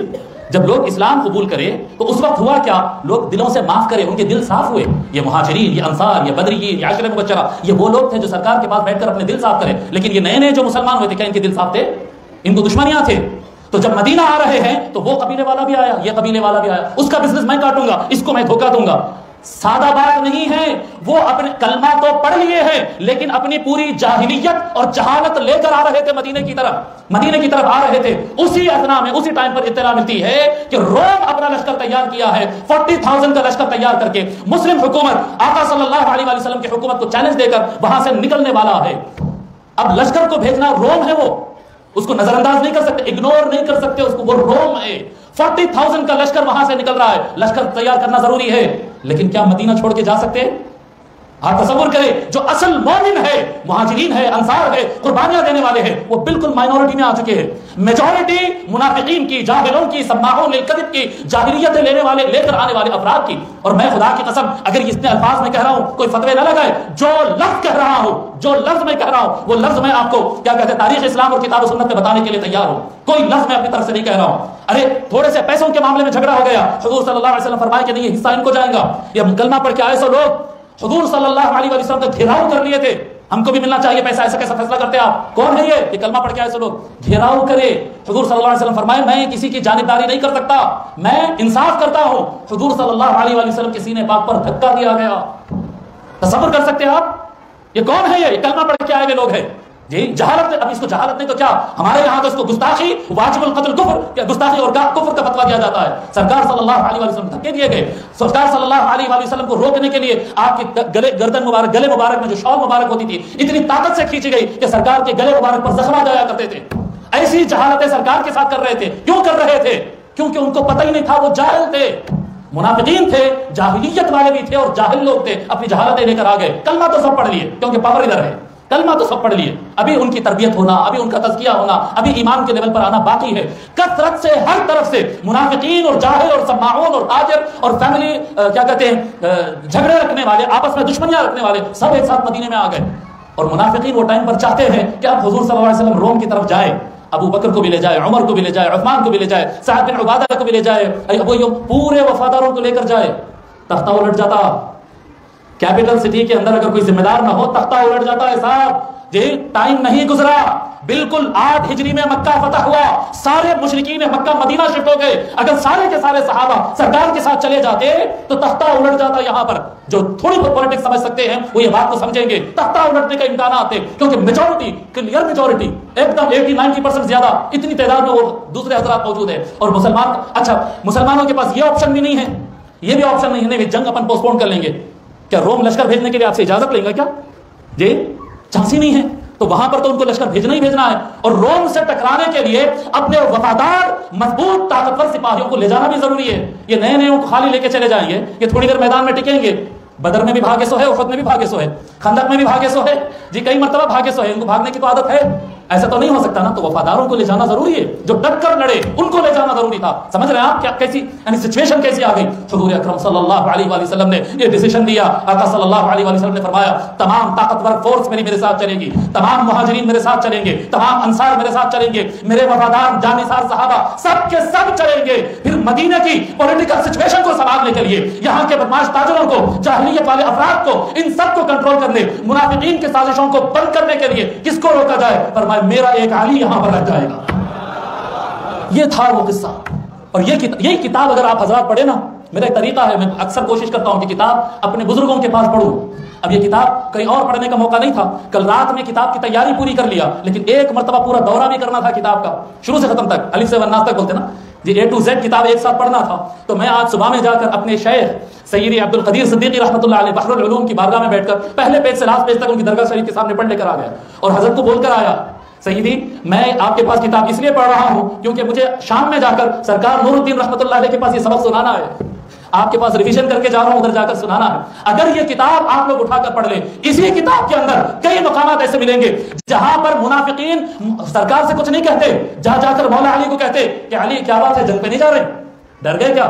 جب لوگ اسلام قبول کرے تو اس وقت ہوا کیا؟ لوگ دلوں سے معاف کرے، ان کے دل صاف ہوئے۔ یہ مہاجرین، یہ انصار، یہ بدریین، یہ عشرہ مبشرہ، یہ وہ لوگ تھے جو سرکار کے پاس بیٹھ کر اپنے دل صاف کرے۔ لیکن یہ نئے نئے جو مسلمان ہوئے تھے، کیا ان کے دل صاف تھے؟ ان کو دشمنیاں تھے۔ تو جب مدینہ آ رہے ہیں تو وہ قبیلے والا بھی آیا، یہ قبیلے والا بھی آیا، اس کا بزنس میں کاٹوں گا، اس کو میں دھوکہ دوں گا۔ سادہ بات نہیں ہے، وہ اپنے کلمہ تو پڑھ لیے ہیں لیکن اپنی پوری جاہلیت اور جہالت لے کر آ رہے تھے مدینے کی طرف آ رہے تھے۔ اسی اثنا میں اسی ٹائم پر اطلاع ملتی ہے کہ روم اپنا لشکر تیار کیا ہے، 40,000 کا لشکر تیار کر کے مسلم حکومت آقا صلی اللہ علیہ وآلہ وسلم کی حکومت کو چیلنج دے کر وہاں سے نکلنے والا ہے۔ اب لشکر کو بھیجنا، روم ہے وہ، اس کو نظر انداز نہیں کر سکتے، اگنور نہیں کر سکتے اس کو، وہ روم ہے۔ 40,000 کا لشکر وہاں سے نکل رہا ہے، لشکر تیار کرنا ضروری ہے، لیکن کیا مدینہ چھوڑ کے جا سکتے ہیں؟ آپ تصور کریں جو اصل مومن ہے، مہاجرین ہے، انصار ہے، قربانیاں دینے والے ہیں، وہ بالکل مائنورٹی میں آ چکے ہیں۔ میجورٹی منافقین کی، جاہلوں کی، سماعون للکذب کی، جاہلیت لے کر آنے والے افراد کی۔ اور میں خدا کی قسم اگر اتنے الفاظ میں کہہ رہا ہوں، کوئی فتوے نہ لگائے، جو لفظ کہہ رہا ہوں، جو لفظ میں کہہ رہا ہوں، وہ لفظ میں آپ کو کیا کہتے ہیں تاریخ اسلام اور کتاب و سنت میں بتانے کے لیے تیار ہوں، کوئی لفظ میں اپنی طرف سے نہیں کہہ رہا ہوں۔ ارے تھوڑے سے پیسوں کے معاملے میں جھگڑا ہو گیا، حضور صلی اللہ علیہ وسلم فرمائے کہ نہیں یہ حصہ ان کو جائے گا، یہ کلمہ پڑھ کے آئے سو لوگ حضور صلی اللہ علیہ وسلم کا گھیراؤ کر لیے تھے، ہم کو بھی ملنا چاہیے پیسہ، ایسا کیسا فیصلہ کرتے آپ؟ کون ہے یہ کلمہ پڑھ کے آئے سو لوگ؟ گھیراؤ کرے۔ حضور صلی اللہ علیہ وسلم فرمائے میں کسی کی جانبداری نہیں کر سکتا، میں انصاف کرتا ہوں۔ حضور صلی اللہ علیہ وسلم کے سینے پاک پر دھکا دیا گیا۔ تصور کر سکتے ہیں آپ یہ کون ہے؟ یہ کلمہ پڑھ کے آئے ہوئے لوگ ہیں جی۔ جہالت، اب اس کو جہالت نہیں تو کیا، ہمارے یہاں تو اس کو گستاخی، واجب القتل کفر، گستاخی اور کفر کا فتویٰ دیا جاتا ہے۔ سرکار صلی اللہ علیہ وسلم دھکے دیے گئے، سرکار صلی اللہ علیہ وسلم کو روکنے کے لیے آپ کے گردن مبارک، گلے مبارک میں جو شال مبارک ہوتی تھی اتنی طاقت سے کھینچی گئی کہ سرکار کے گلے مبارک پر زخم آ جایا کرتے تھے۔ ایسی جہالتیں سرکار کے ساتھ کر رہے تھے، کیوں کر رہے تھے؟ کیونکہ ان کو پتہ ہی نہیں تھا، وہ جاہل تھے، منافقین تھے، جاہلیت والے بھی تھے اور جاہل لوگ تھے، اپنی جہالتیں لے کر آ گئے۔ کلمہ تو سب پڑھ لیے کیونکہ پاور ادھر ہے، کلمہ تو سب پڑھ لیے، ابھی ان کی تربیت ہونا، ابھی ان کا تزکیہ ہونا، ابھی ایمان کے لیول پر آنا باقی ہے۔ کثرت سے ہر طرف سے منافقین اور جاہل اور سماعون اور تاجر اور فیملی کیا کہتے ہیں جھگڑے رکھنے والے، آپس میں دشمنیاں رکھنے والے سب ایک ساتھ مدینے میں آ گئے۔ اور منافقین وہ ٹائم پر چاہتے ہیں کہ اب حضور صلی اللہ علیہ وسلم روم کی طرف جائے، ابو بکر کو بھی لے جائے، عمر کو بھی لے جائے، عثمان کو بھی لے جائے، سعد بن عبادہ کو بھی لے جائے، ابو ایوب، پورے وفاداروں کو لے کر جائے، تختہ الٹ جاتا۔ کیپٹل سٹی کے اندر اگر کوئی ذمہ دار نہ ہو تختہ الٹ جاتا ہے صاحب جی۔ ٹائم نہیں گزرا، بالکل 8 ہجری میں مکہ فتح ہوا، سارے مشرکین مکہ مدینہ شفٹ ہو گئے۔ اگر سارے کے سارے صحابہ سرکار کے ساتھ چلے جاتے تو تختہ الٹ جاتا۔ یہاں پر جو تھوڑی بہت پولیٹکس سمجھ سکتے ہیں وہ یہ بات کو سمجھیں گے، تختہ الٹنے کا امکانات ہے، کیونکہ میجورٹی، کلیئر میجورٹی، ایک دم 80-90% زیادہ، اتنی تعداد میں وہ دوسرے حضرات موجود ہیں۔ اور مسلمان، اچھا مسلمانوں کے پاس یہ آپشن بھی نہیں ہے، یہ بھی آپشن نہیں ہے، جنگ اپن پوسٹ پون کر لیں گے، کیا روم لشکر بھیجنے کے لیے آپ سے اجازت لیں گے کیا جی؟ چانس ہی نہیں ہے۔ تو وہاں پر تو ان کو لشکر بھیجنا ہی بھیجنا ہے، اور روم سے ٹکرانے کے لیے اپنے وفادار مضبوط طاقتور سپاہیوں کو لے جانا بھی ضروری ہے۔ یہ نئے نئے کو خالی لے کے چلے جائیں گے، یہ تھوڑی دیر میدان میں ٹکیں گے، بدر میں بھی بھاگے سو ہے، احد میں بھی بھاگے سو ہے، خندق میں بھی بھاگے سو ہے جی، کئی مرتبہ بھاگے سو ہے، ان کو بھاگنے کی تو عادت ہے، ایسا تو نہیں ہو سکتا نا۔ تو وفاداروں کو لے جانا ضروری ہے، جو ڈٹ کر لڑے ان کو لے جانا ضروری تھا۔ سمجھ رہے ہیں آپ کیا کیسی یعنی سچویشن کیسی آ گئی؟ حضور اکرم صلی اللہ علیہ وآلہ وسلم نے یہ ڈیسیژن دیا، آقا صلی اللہ علیہ وآلہ وسلم نے فرمایا تمام طاقتور فورس میرے ساتھ چلے گی، تمام مہاجرین میرے ساتھ چلیں گے، تمام انصار میرے ساتھ چلیں گے، میرے وفادار جانثار صحابہ سب کے سب چلیں گے۔ پھر مدینے کی پولیٹیکل سچویشن کو سنبھالنے کے لیے، یہاں کے بدماش تاجروں کو، جاہلیت والے افراد کو، ان سب کو کنٹرول کرنے، منافقین کی سازشوں کو بند کرنے کے لیے کس کو روکا جائے؟ فرمایا میرا ایک علی یہاں پر رہ جائے گا۔ یہ تھا وہ قصہ۔ اور یہ کتاب اگر آپ حضرات پڑھیں نا، میرا ایک طریقہ ہے، میں اکثر کوشش کرتا ہوں کہ کتاب اپنے بزرگوں کے پاس پڑھوں۔ اب یہ کتاب کہیں اور پڑھنے کا موقع نہیں تھا، کل رات میں کتاب کی تیاری پوری کر لیا، لیکن ایک مرتبہ پورا دورہ بھی کرنا تھا کتاب کا، شروع سے ختم تک، الف سے والناس تک بولتے نا جی، A to Z کتاب ایک ساتھ پڑھنا تھا۔ تو میں آج صبح میں جا کر اپنے شیخ سیدی عبد القدیر صدیقی رحمۃ اللہ علیہ بحر العلوم کی بارگاہ میں بیٹھ کر پہلے پیج سے لاسٹ پیج تک ان کی درگاہ شریف کے سامنے پڑھ لے کر آ گیا، اور حضرت کو بول کر آیا سیدی میں آپ کے پاس کتاب اس لیے پڑھ رہا ہوں کیونکہ مجھے شام میں جا کر سرکار نور الدین رحمۃ اللہ علیہ کے پاس یہ سبق سنانا ہے۔ آپ کے پاس ریویژن کر کے جا رہا ہوں، ادھر جا کر سنانا ہے. اگر یہ کتاب آپ لوگ اٹھا کر پڑھ لیں، اسی کتاب کے اندر کئی مقامات ایسے ملیں گے جہاں پر منافقین سرکار سے کچھ نہیں کہتے، جا کر مولا علی کو کہتے کہ علی کیا بات ہے، جنگ پہ نہیں جا رہے؟ ڈر گئے کیا؟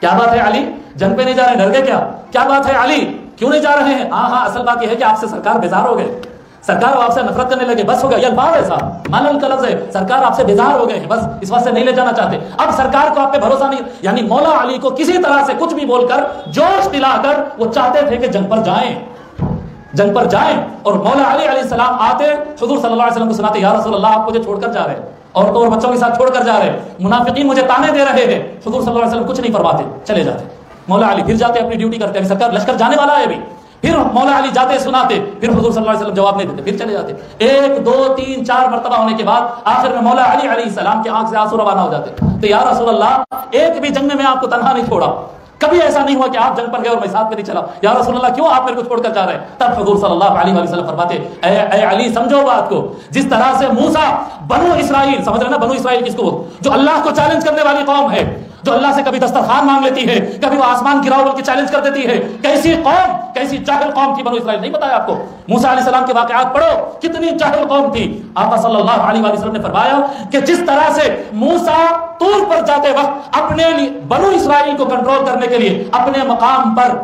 کیا بات ہے علی، جنگ پہ نہیں جا رہے؟ ڈر گئے کیا؟ کیا بات ہے علی، کیوں نہیں جا رہے ہیں؟ ہاں اصل بات یہ ہے کہ آپ سے سرکار بیزار ہو گئے، سرکار آپ سے نفرت کرنے لگے، بس ہو گیا. یہ الفاظ ہے صاحب، مانل کا لفظ ہے، سرکار آپ سے بیزار ہو گئے ہیں، بس اس واسطے نہیں لے جانا چاہتے. اب سرکار کو آپ پہ بھروسہ نہیں، یعنی مولا علی کو کسی طرح سے کچھ بھی بول کر جوش دلا کر وہ چاہتے تھے کہ جنگ پر جائیں، جنگ پر جائیں. اور مولا علی علیہ السلام آتے، حضور صلی اللہ علیہ وسلم کو سناتے، یا رسول اللہ آپ مجھے چھوڑ کر جا رہے ہیں، عورتوں اور بچوں کے ساتھ چھوڑ کر جا رہے ہیں، منافقین مجھے تانے دے رہے ہیں. حضور صلی اللہ علیہ وسلم کچھ نہیں فرماتے، چلے جاتے. مولا علی پھر جاتے، اپنی ڈیوٹی کرتے، ابھی سرکار لشکر جانے والا ہے ابھی. پھر مولا علی جاتے سناتے، پھر حضور صلی اللہ علیہ وسلم جواب نہیں دیتے، پھر چلے جاتے. 1 2 3 4 مرتبہ ہونے کے بعد آخر میں مولا علی علیہ السلام کے آنکھ سے آنسو روانہ ہو جاتے. تو یا رسول اللہ ایک بھی جنگ میں آپ کو تنہا نہیں چھوڑا، کبھی ایسا نہیں ہوا کہ آپ جنگ پر گئے اور میں ساتھ میں نہیں چلا. یا رسول اللہ کیوں آپ میرے کو چھوڑ کر جا رہے ہیں؟ تب حضور صلی اللہ علیہ وسلم فرماتے، اے علی سمجھو بات کو، جس طرح سے موسیٰ بنو اسرائیل، سمجھ رہے نا بنو اسرائیل کس کو، جو اللہ کو چیلنج کرنے والی قوم ہے، جو اللہ سے کبھی دسترخوان مانگ لیتی ہے، کبھی وہ آسمان گراؤ بول کے چیلنج کر دیتی ہے. کیسی قوم، کیسی جاہل قوم تھی بنو اسرائیل، نہیں بتایا آپ کو؟ موسیٰ علیہ السلام کے واقعات پڑھو، کتنی جاہل قوم تھی. آقا صلی اللہ علیہ وسلم نے فرمایا کہ جس طرح سے موسیٰ طور پر جاتے وقت اپنے لیے بنو اسرائیل کو کنٹرول کرنے کے لیے اپنے مقام پر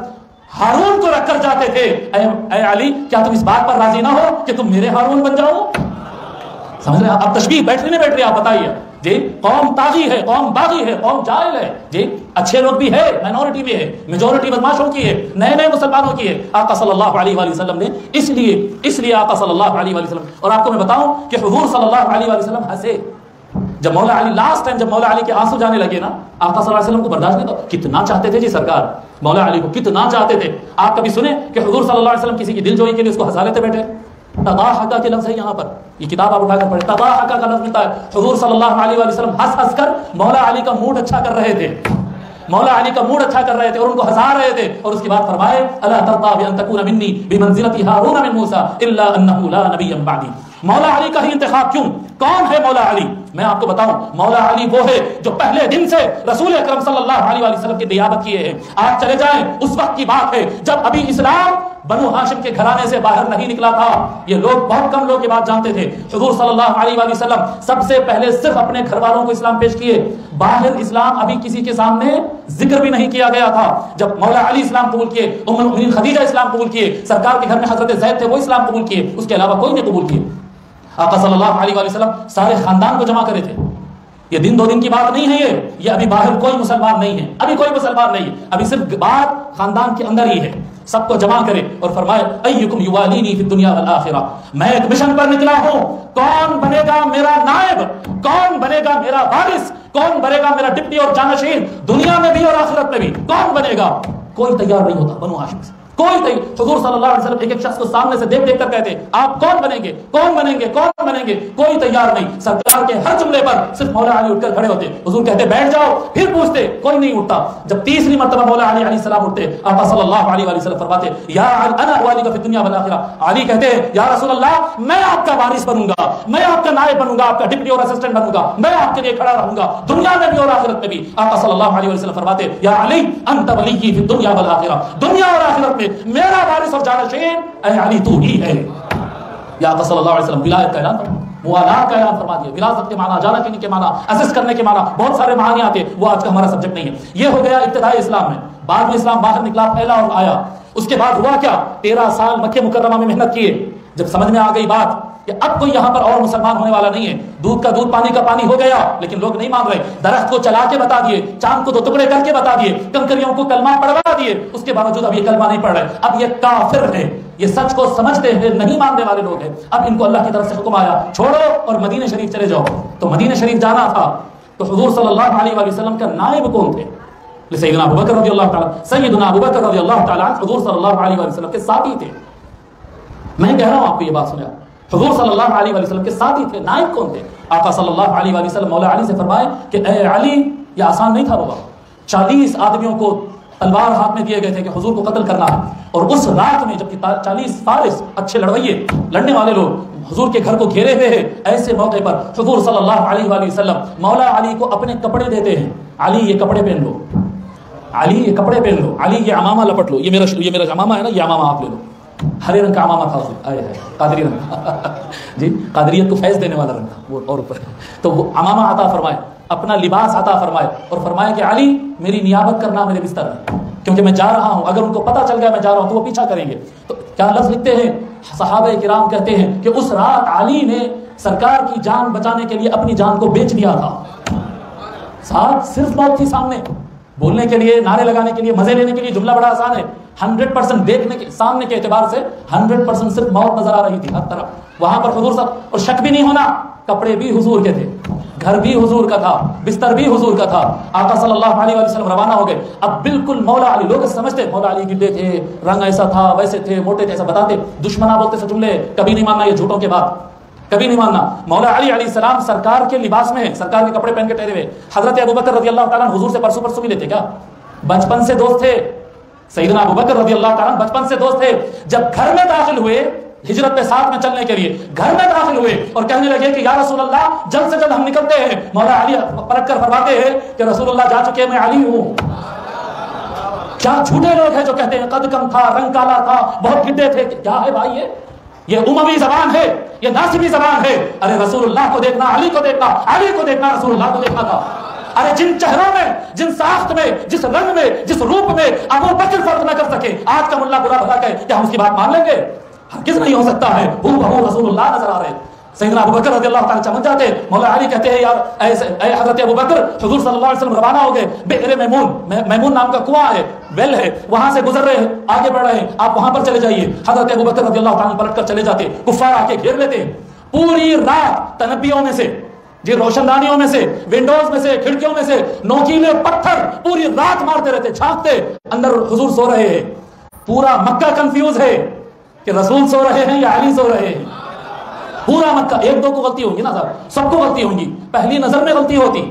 ہارون کو رکھ کر جاتے تھے، اے علی کیا تم اس بات پر راضی نہ ہو کہ تم میرے ہارون بن جاؤ؟ سمجھ رہے ہیں؟ اب تشبیہ بیٹھ نہیں بیٹھ رہی، آپ بتائیے جی. قوم طاغی ہے، قوم باغی ہے، قوم جاہل ہے جی. اچھے لوگ بھی ہے، مائنورٹی بھی ہے، میجورٹی بدماشوں کی ہے، نئے مسلمانوں کی ہے. آقا صلی اللہ علیہ وآلہ وسلم نے اس لیے آقا صلی اللہ علیہ وآلہ وسلم، اور آپ کو میں بتاؤں کہ حضور صلی اللہ علیہ وآلہ وسلم ہنسے جب مولا علی لاسٹ ٹائم جب مولا علی کے آنسو جانے لگے نا. آقا صلی اللہ علیہ وسلم کو برداشت نہیں تھا، کتنا چاہتے تھے جی سرکار مولا علی کو، کتنا چاہتے تھے. آپ کبھی سنیں کہ حضور صلی اللہ علیہ وسلم کسی کی دل جوئی کے لیے اس کو ہنسا لیتے بیٹھے؟ تضاحکا کے لفظ ہے یہاں پر، یہ کتاب آپ اٹھا کر پڑھیں، تضاحکا کا لفظ ملتا ہے. حضور صلی اللہ علیہ وآلہ وسلم ہنس کر مولا علی کا موڈ اچھا کر رہے تھے، مولا علی کا موڈ اچھا کر رہے تھے اور ان کو ہنسا رہے تھے. اور اس کے بعد فرمائے، الا ترضى بان تكون مني بمنزلة هارون من موسى الا انه لا نبي بعدي. مولا علی کا ہی انتخاب کیوں؟ کون ہے مولا علی؟ میں آپ کو بتاؤں، مولا علی وہ ہے جو پہلے دن سے رسول اکرم صلی اللہ علیہ وآلہ وسلم کی نیابت کیے ہیں. آپ چلے جائیں، اس وقت کی بات ہے جب ابھی اسلام بنو ہاشم کے گھرانے سے باہر نہیں نکلا تھا. یہ لوگ بہت کم لوگ یہ بات جانتے تھے. حضور صلی اللہ علیہ وآلہ وسلم سب سے پہلے صرف اپنے گھر والوں کو اسلام پیش کیے، باہر اسلام ابھی کسی کے سامنے ذکر بھی نہیں کیا گیا تھا. جب مولا علی اسلام قبول کیے، ام المؤمنین خدیجہ اسلام قبول کیے، سرکار کے گھر میں حضرت زید تھے وہ اسلام قبول کیے، اس کے علاوہ کوئی نہیں قبول کیے. آقا صلی اللہ علیہ وآلہ وسلم سارے خاندان کو جمع کرے تھے. یہ دن 2 دن کی بات نہیں ہے، یہ ابھی باہر کوئی مسلمان نہیں ہے، ابھی کوئی مسلمان نہیں ہے، ابھی صرف بات خاندان کے اندر ہی ہے. سب کو جمع کرے اور فرمائے، ایکم یوالینی فی الدنیا والآخرہ، میں ایک مشن پر نکلا ہوں، کون بنے گا میرا نائب، کون بنے گا میرا وارث، کون بنے گا میرا ڈپٹی اور جانشین، دنیا میں بھی اور آخرت میں بھی کون بنے گا؟ کوئی تیار نہیں ہوتا بنو ہاشم سے، کوئی تیار. حضور صلی اللہ علیہ وسلم ایک شخص کو سامنے سے دیکھ دیکھ کر کہتے، آپ کون بنیں گے، کون بنیں گے، کون بنیں گے؟ کوئی تیار نہیں. سرکار کے ہر جملے پر صرف مولا علی اٹھ کر کھڑے ہوتے، حضور کہتے بیٹھ جاؤ، پھر پوچھتے، کوئی نہیں اٹھتا. جب تیسری مرتبہ مولا علی علیہ السلام اٹھتے، آقا صلی اللہ علیہ وآلہ وسلم فرماتے، یا انا والیک فی الدنیا والآخرہ. علی کہتے، یا رسول اللہ میں آپ کا وارث بنوں گا، میں آپ کا نائب بنوں گا، آپ کا ڈپٹی اور اسسٹنٹ بنوں گا، میں آپ کے لیے کھڑا رہوں گا دنیا میں بھی اور آخرت میں بھی. آقا صلی اللہ علیہ وسلم فرماتے، یا علی انت ولی فی الدنیا والآخرہ، دنیا اور آخرت میں میرا وارث اور جانشین اے علی تو ہی ہے. یا آقا صلی اللہ علیہ وسلم ولایت کا اعلان، موالات کا اعلان فرما دیا. وراثت کے معنی، جانشینی کے معنی، اسس کرنے کے معنی، بہت سارے معانی آتے، وہ آج کا ہمارا سبجیکٹ نہیں ہے. یہ ہو گیا ابتدائی اسلام میں. بعد میں اسلام باہر نکلا، پھیلا اور آیا. اس کے بعد ہوا کیا؟ 13 سال مکہ مکرمہ میں محنت کیے. جب سمجھ میں آ گئی بات کہ اب کوئی یہاں پر اور مسلمان ہونے والا نہیں ہے، دودھ کا دودھ پانی کا پانی ہو گیا، لیکن لوگ نہیں مان رہے. درخت کو چلا کے بتا دیے، چاند کو 2 ٹکڑے کر کے بتا دیے، کنکریوں کو کلمہ پڑھوا دیے، اس کے باوجود اب یہ کلمہ نہیں پڑھ رہے. اب یہ کافر ہے، یہ سچ کو سمجھتے ہیں نہیں ماننے والے لوگ ہیں. اب ان کو اللہ کی طرف سے حکم آیا، چھوڑو اور مدینہ شریف چلے جاؤ. تو مدینہ شریف جانا تھا تو حضور صلی اللہ علیہ وآلہ وسلم کا نائب کون تھے؟ سیدنا ابوبکر رضی اللہ تعالیٰ، سیدنا ابوبکر رضی اللہ تعالیٰ حضور صلی اللہ علیہ وآلہ وسلم کے ساتھی تھے. میں کہہ رہا ہوں آپ کو یہ بات سنیں، حضور صلی اللہ علیہ وآلہ وسلم کے ساتھی تھے. نائب کون تھے؟ آقا صلی اللہ علیہ وآلہ وسلم مولا علی سے فرمائے کہ اے علی، یہ آسان نہیں تھا بابا. 40 آدمیوں کو تلوار ہاتھ میں دیے گئے تھے کہ حضور کو قتل کرنا ہے. اور اس رات میں جب 40 فارس اچھے لڑویے، لڑنے والے لوگ حضور کے گھر کو گھیرے ہوئے ہیں، ایسے موقع پر حضور صلی اللہ علیہ وآلہ وسلم مولا علی کو اپنے کپڑے دیتے ہیں. علی یہ کپڑے پہن لو. علی یہ کپڑے پہن لو، علی یہ عمامہ لپٹ لو، یہ میرا عمامہ ہے نا، یہ عمامہ آپ لے لو، ہرے رنگ کا عمامہ تھا، آئے ہے قادری رنگ جی، قادریت کو فیض دینے والا رنگ تھا وہ، اور اوپر تو وہ عمامہ عطا فرمائے، اپنا لباس عطا فرمائے، اور فرمائے کہ علی میری نیابت کرنا میرے بستر میں، کیونکہ میں جا رہا ہوں، اگر ان کو پتہ چل گیا میں جا رہا ہوں تو وہ پیچھا کریں گے۔ تو کیا لفظ لکھتے ہیں صحابہ کرام، کہتے ہیں کہ اس رات علی نے سرکار کی جان بچانے کے لیے اپنی جان کو بیچ دیا تھا۔ ساتھ صرف موت تھی سامنے، بولنے کے لیے، نعرے لگانے کے لیے، مزے لینے کے لیے جملہ بڑا آسان ہے، 100% دیکھنے کے سامنے کے اعتبار سے 100% صرف موت نظر آ رہی تھی ہر طرف۔ وہاں پر حضور صاحب، اور شک بھی نہیں ہونا، کپڑے بھی حضور کے تھے، گھر بھی حضور کا تھا، بستر بھی حضور کا تھا۔ آقا صلی اللہ علیہ وسلم روانہ ہو گئے۔ اب بالکل مولا علی، لوگ سمجھتے مولا علی گڈے تھے، رنگ ایسا تھا، ویسے تھے، موٹے تھے، ایسا بتاتے، دشمنا بولتے سے جملے، کبھی نہیں ماننا یہ جھوٹوں کے بات، کبھی نہیں ماننا۔ مولا علی علیہ السلام سرکار کے لباس میں ہیں، سرکار کے کپڑے پہن کے ٹھہرے ہوئے۔ حضرت ابوبکر رضی اللہ تعالیٰ حضور سے پرسوں ملے تھے کیا؟ بچپن سے دوست تھے، سیدنا ابوبکر رضی اللہ تعالیٰ بچپن سے دوست تھے۔ جب گھر میں داخل ہوئے، ہجرت پہ ساتھ میں چلنے کے لیے گھر میں داخل ہوئے اور کہنے لگے کہ یا رسول اللہ جلد سے جلد ہم نکلتے ہیں، مولا علی پلٹ کر فرماتے ہیں کہ رسول اللہ جا چکے، میں علی ہوں۔ کیا جھوٹے لوگ ہیں جو کہتے ہیں قد کم تھا، رنگ کالا تھا، بہت گڈے تھے، کیا ہے بھائی یہ اموی زبان ہے، یہ ناصبی زبان ہے۔ ارے رسول اللہ کو دیکھنا، علی کو دیکھنا، علی کو دیکھنا، رسول اللہ کو دیکھنا تھا۔ ارے جن چہروں میں، جن ساخت میں، جس رنگ میں، جس روپ میں ابو بکر فرق نہ کر سکے، آج کا ملا برا بھلا کہے کیا ہم اس کی بات مان لیں گے؟ ہرگز نہیں ہو سکتا ہے۔ ہو بہو رسول اللہ نظر آ رہے ہیں۔ سیدنا ابو بکر رضی اللہ تعالیٰ چمک جاتے، مولا علی کہتے ہیں یار اے حضرت ابو بکر، حضور صلی اللہ علیہ وسلم روانہ ہو گئے، بئر میمون نام کا کنواں ہے، ویل ہے، وہاں سے گزر رہے ہیں، آگے بڑھ رہے ہیں، آپ وہاں پر چلے جائیے۔ حضرت ابو بکر رضی اللہ تعالیٰ پلٹ کر چلے جاتے، کفار آ کے گھیر لیتے، پوری رات تنبیوں میں سے، جی روشن دانیوں میں سے، ونڈوز میں سے، کھڑکیوں میں سے نوکیلے پتھر پوری رات مارتے رہتے، چھانکتے، اندر حضور سو رہے ہیں۔ پورا مکہ کنفیوز ہے کہ رسول سو رہے ہیں یا علی سو رہے ہیں۔ پورا مکہ، ایک دو کو غلطی ہوگی نا صاحب، سب کو غلطی ہوگی، پہلی نظر میں غلطی ہوتی،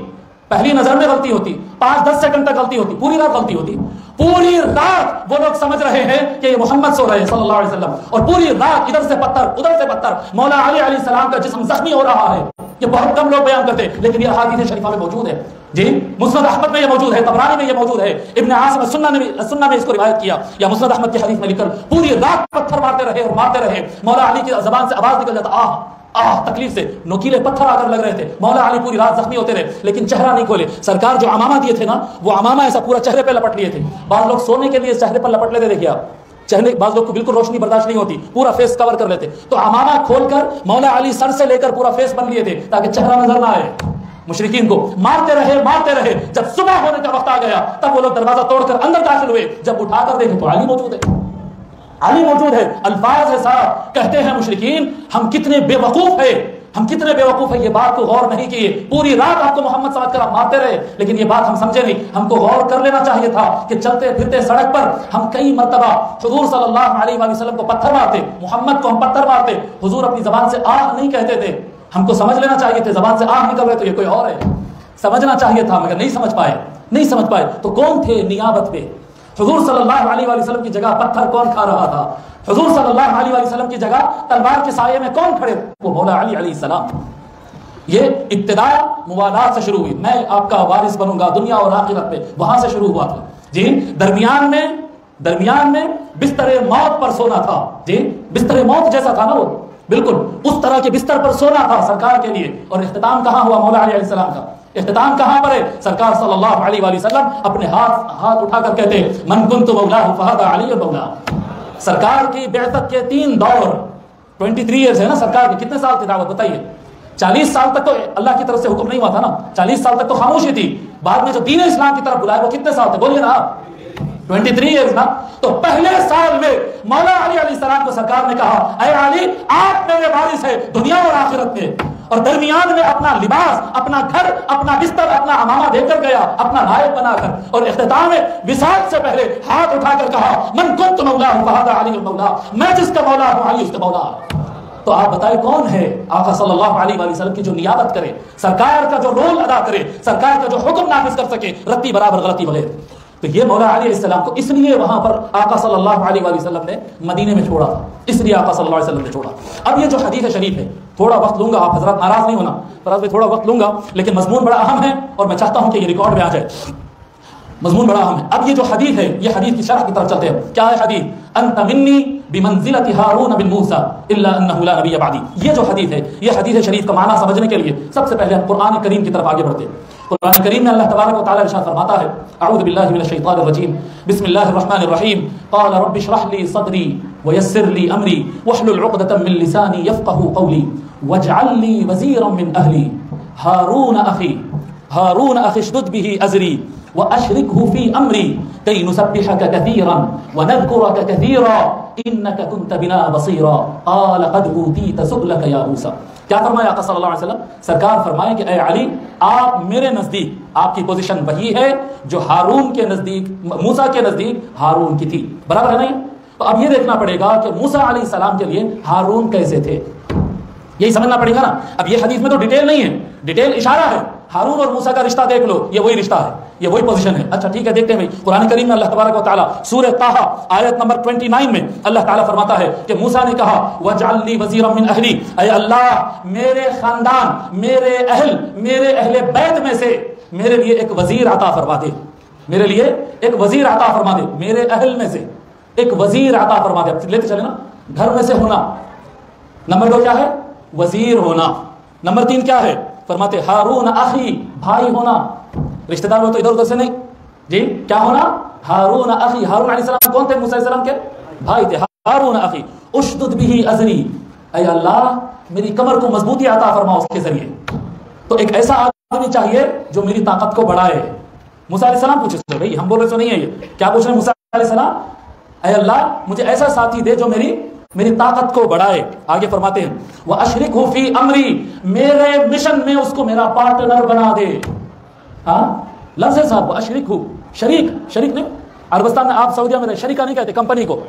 پہلی نظر میں غلطی ہوتی، 5-10 سیکنڈ تک غلطی ہوتی، پوری رات غلطی ہوتی۔ پوری رات وہ لوگ سمجھ رہے ہیں کہ یہ محمد سو رہے ہیں صلی اللہ علیہ وسلم، اور پوری رات ادھر سے پتھر ادھر سے پتھر، مولا علی علیہ السلام کا جسم زخمی ہو رہا ہے۔ یہ بہت کم لوگ بیان کرتے، لیکن یہ احادیث شریفہ میں موجود ہے، جی مسند احمد میں یہ موجود ہے، طبرانی میں یہ موجود ہے، ابن عاصم سنہ میں اس کو روایت کیا، یا مسند احمد کی حدیث میں لکھ کر پوری رات پتھر مارتے رہے اور مارتے رہے۔ مولا علی کی زبان سے آواز نکل جاتا، آہ آہ، تکلیف سے نوکیلے پتھر آ کر لگ رہے تھے۔ مولا علی پوری رات زخمی ہوتے رہے لیکن چہرہ نہیں کھولے۔ سرکار جو عمامہ دیے تھے نا، وہ عمامہ ایسا پورا چہرے پہ لپٹ لیے تھے۔ بعض لوگ سونے کے لیے چہرے پر لپٹ لیتے، دیکھیے آپ، چہرے بعض لوگ کو بالکل روشنی برداشت نہیں ہوتی، پورا فیس کور کر لیتے، تو عمامہ کھول کر مولا علی سر سے لے کر پورا فیس بن لیے تھے تاکہ چہرہ نظر نہ آئے۔ مشرکین کو مارتے رہے، جب صبح ہونے کا وقت آ گیا تب وہ لوگ دروازہ توڑ کر اندر داخل ہوئے۔ جب اٹھا کر دیکھے تو علی موجود ہے، علی موجود ہے۔ الفاظ ہے صاحب، کہتے ہیں مشرکین ہم کتنے بے وقوف ہیں، ہم کتنے بے وقوف ہیں، یہ بات کو غور نہیں کیے۔ پوری رات آپ کو محمد سمجھ کر آپ مارتے رہے، لیکن یہ بات ہم سمجھے نہیں۔ ہم کو غور کر لینا چاہیے تھا کہ چلتے پھرتے سڑک پر ہم کئی مرتبہ حضور صلی اللہ علیہ وآلہ وسلم کو پتھر مارتے، محمد کو ہم پتھر مارتے، حضور اپنی زبان سے آہ نہیں کہتے تھے۔ ہم کو سمجھ لینا چاہیے تھے، زبان سے آہ نکل رہے تو یہ کوئی اور ہے، سمجھنا چاہیے تھا، مگر نہیں سمجھ پائے۔ تو کون تھے نیابت پہ؟ حضور صلی اللہ علیہ وآلہ وسلم کی جگہ پتھر کون کھا رہا تھا؟ حضور صلی اللہ علیہ وآلہ وسلم کی جگہ تلوار کے سائے میں کون کھڑے؟ وہ مولا علی علیہ السلام۔ یہ ابتدا موالات سے شروع ہوئی، میں آپ کا وارث بنوں گا دنیا اور آخرت میں، وہاں سے شروع ہوا تھا۔ جی درمیان میں بستر موت پر سونا تھا، جی بستر موت جیسا تھا نا، وہ بالکل اس طرح کے بستر پر سونا تھا سرکار کے لیے۔ اور اختتام کہاں ہوا مولا علی علیہ السلام کا؟ اختتام کہاں پر ہے؟ سرکار صلی اللہ علیہ وآلہ وسلم اپنے ہاتھ اٹھا کر کہتے ہیں من کنت مولاہ فہذا علی مولا۔ سرکار کی بعثت کے 3 دور، 23 ایئرز ہے نا سرکار کی، کتنے سال کی دعوت بتائیے؟ 40 سال تک تو اللہ کی طرف سے حکم نہیں ہوا تھا نا، 40 سال تک تو خاموشی تھی۔ بعد میں جو دین اسلام کی طرف بلائے وہ کتنے سال تھے؟ بولیے نا آپ، 23 ایئرز نا۔ تو پہلے سال میں مولا علی علیہ السلام کو سرکار نے کہا اے علی آپ میرے وارث ہے دنیا اور آخرت میں، اور درمیان میں اپنا لباس، اپنا گھر، اپنا بستر، اپنا عمامہ دے کر گیا اپنا نائب بنا کر، اور اختتام میں وصال سے پہلے ہاتھ اٹھا کر کہا من کنت مولا فہذا علی المولا، میں جس کا مولا ہوں علی اس کا مولا۔ تو آپ بتائیں کون ہے آقا صلی اللہ علیہ وآلہ وسلم کی جو نیابت کرے، سرکار کا جو رول ادا کرے، سرکار کا جو حکم نافذ کر سکے رتی برابر غلطی بغیر؟ تو یہ مولا علی علیہ السلام کو اس لیے وہاں پر آقا صلی اللہ علیہ وآلہ وسلم نے مدینے میں چھوڑا تھا، اس لیے آقا صلی اللہ علیہ وسلم نے چھوڑا۔ اب یہ جو حدیث شریف ہے، تھوڑا وقت لوں گا، آپ حضرات ناراض نہیں ہونا، میں تھوڑا وقت لوں گا، لیکن مضمون بڑا اہم ہے اور میں چاہتا ہوں کہ یہ ریکارڈ میں آ جائے۔ مضمون بڑا اہم ہے. اب یہ جو حدیث ہے یہ حدیث کی شرح کی طرف چلتے ہیں. کیا ہے حدیث؟ انت منی بمنزلۃ ہارون من موسیٰ الا انہ لا نبی بعدی. یہ جو حدیث ہے یہ حدیث شریف کا معنی سمجھنے کے لیے سب سے پہلے ہم قرآن کریم کی طرف آگے بڑھتے ہیں. قرآن کریم میں اللہ تبارک و تعالی ارشاد فرماتا ہے اعوذ باللہ من الشیطان الرجیم بسم اللہ الرحمن الرحیم قال رب اشرح لي صدری ويسر لي امری واحلل عقدة من لسانی یفقهوا قولی واجعل لي وزیرا من اہلی ہارون اخی اشدد به ازری واشركه في امری كي نسبحك كثيرا ونذكرك كثيرا انك كنت بنا بصيرا قال قد اوتيت سؤلك يا موسى. کیا فرمایا آقا صلی اللہ علیہ وسلم؟ سرکار فرمائے کہ اے علی آپ میرے نزدیک آپ کی پوزیشن وہی ہے جو ہارون کے نزدیک موسیٰ کے نزدیک ہارون کی تھی. برابر ہے نا؟ تو اب یہ دیکھنا پڑے گا کہ موسیٰ علیہ السلام کے لیے ہارون کیسے تھے، یہی سمجھنا پڑے گا نا. اب یہ حدیث میں تو ڈیٹیل نہیں ہے، ڈیٹیل اشارہ ہے. ہارون اور موسیٰ کا رشتہ دیکھ لو، یہ وہی رشتہ ہے، یہ وہی پوزیشن ہے. اچھا ٹھیک ہے، دیکھتے ہیں بھائی قرآن کریم میں اللہ تبارک و تعالیٰ سورہ طٰہٰ آیت نمبر 29 میں اللہ تعالیٰ فرماتا ہے کہ موسیٰ نے کہا وَاجْعَلْ لِي وَزِيرًا مِّنْ أَهْلِي، اے اللہ میرے خاندان، میرے اہل بیت میں سے میرے لیے ایک وزیر عطا فرما دے، میرے لیے ایک وزیر عطا فرما دے، میرے اہل میں سے ایک وزیر عطا فرما دے. لیتے چلے نا، گھر میں سے ہونا. نمبر 2 کیا ہے؟ وزیر ہونا. نمبر 3 کیا ہے؟ فرماتے ہارون اخی، بھائی ہونا. رشتہ دار ہو تو ادھر ادھر سے نہیں جی. کیا ہونا؟ ہارون اخی. ہارون علیہ السلام کون تھے؟ موسیٰ علیہ السلام کے بھائی تھے. ہارون اخی اشدد به ازری، اے اللہ میری کمر کو مضبوطی عطا فرما اس کے ذریعے. تو ایک ایسا آدمی چاہیے جو میری طاقت کو بڑھائے. موسیٰ علیہ السلام پوچھے بھائی، ہم بول رہے تو نہیں ہے، یہ کیا پوچھ رہے ہیں موسیٰ علیہ السلام؟ اے اللہ مجھے ایسا ساتھی دے جو میری طاقت کو بڑھائے. آگے فرماتے ہیں وَأَشْرِكْهُ فِي أَمْرِي، میرے مشن میں اس کو میرا پارٹنر بنا دے. ہاں لفظ ہے صاحب وَأَشْرِكْهُ، شریک نہیں. عربستان میں آپ سعودیہ میں شریکہ نہیں کہتے کمپنی کو.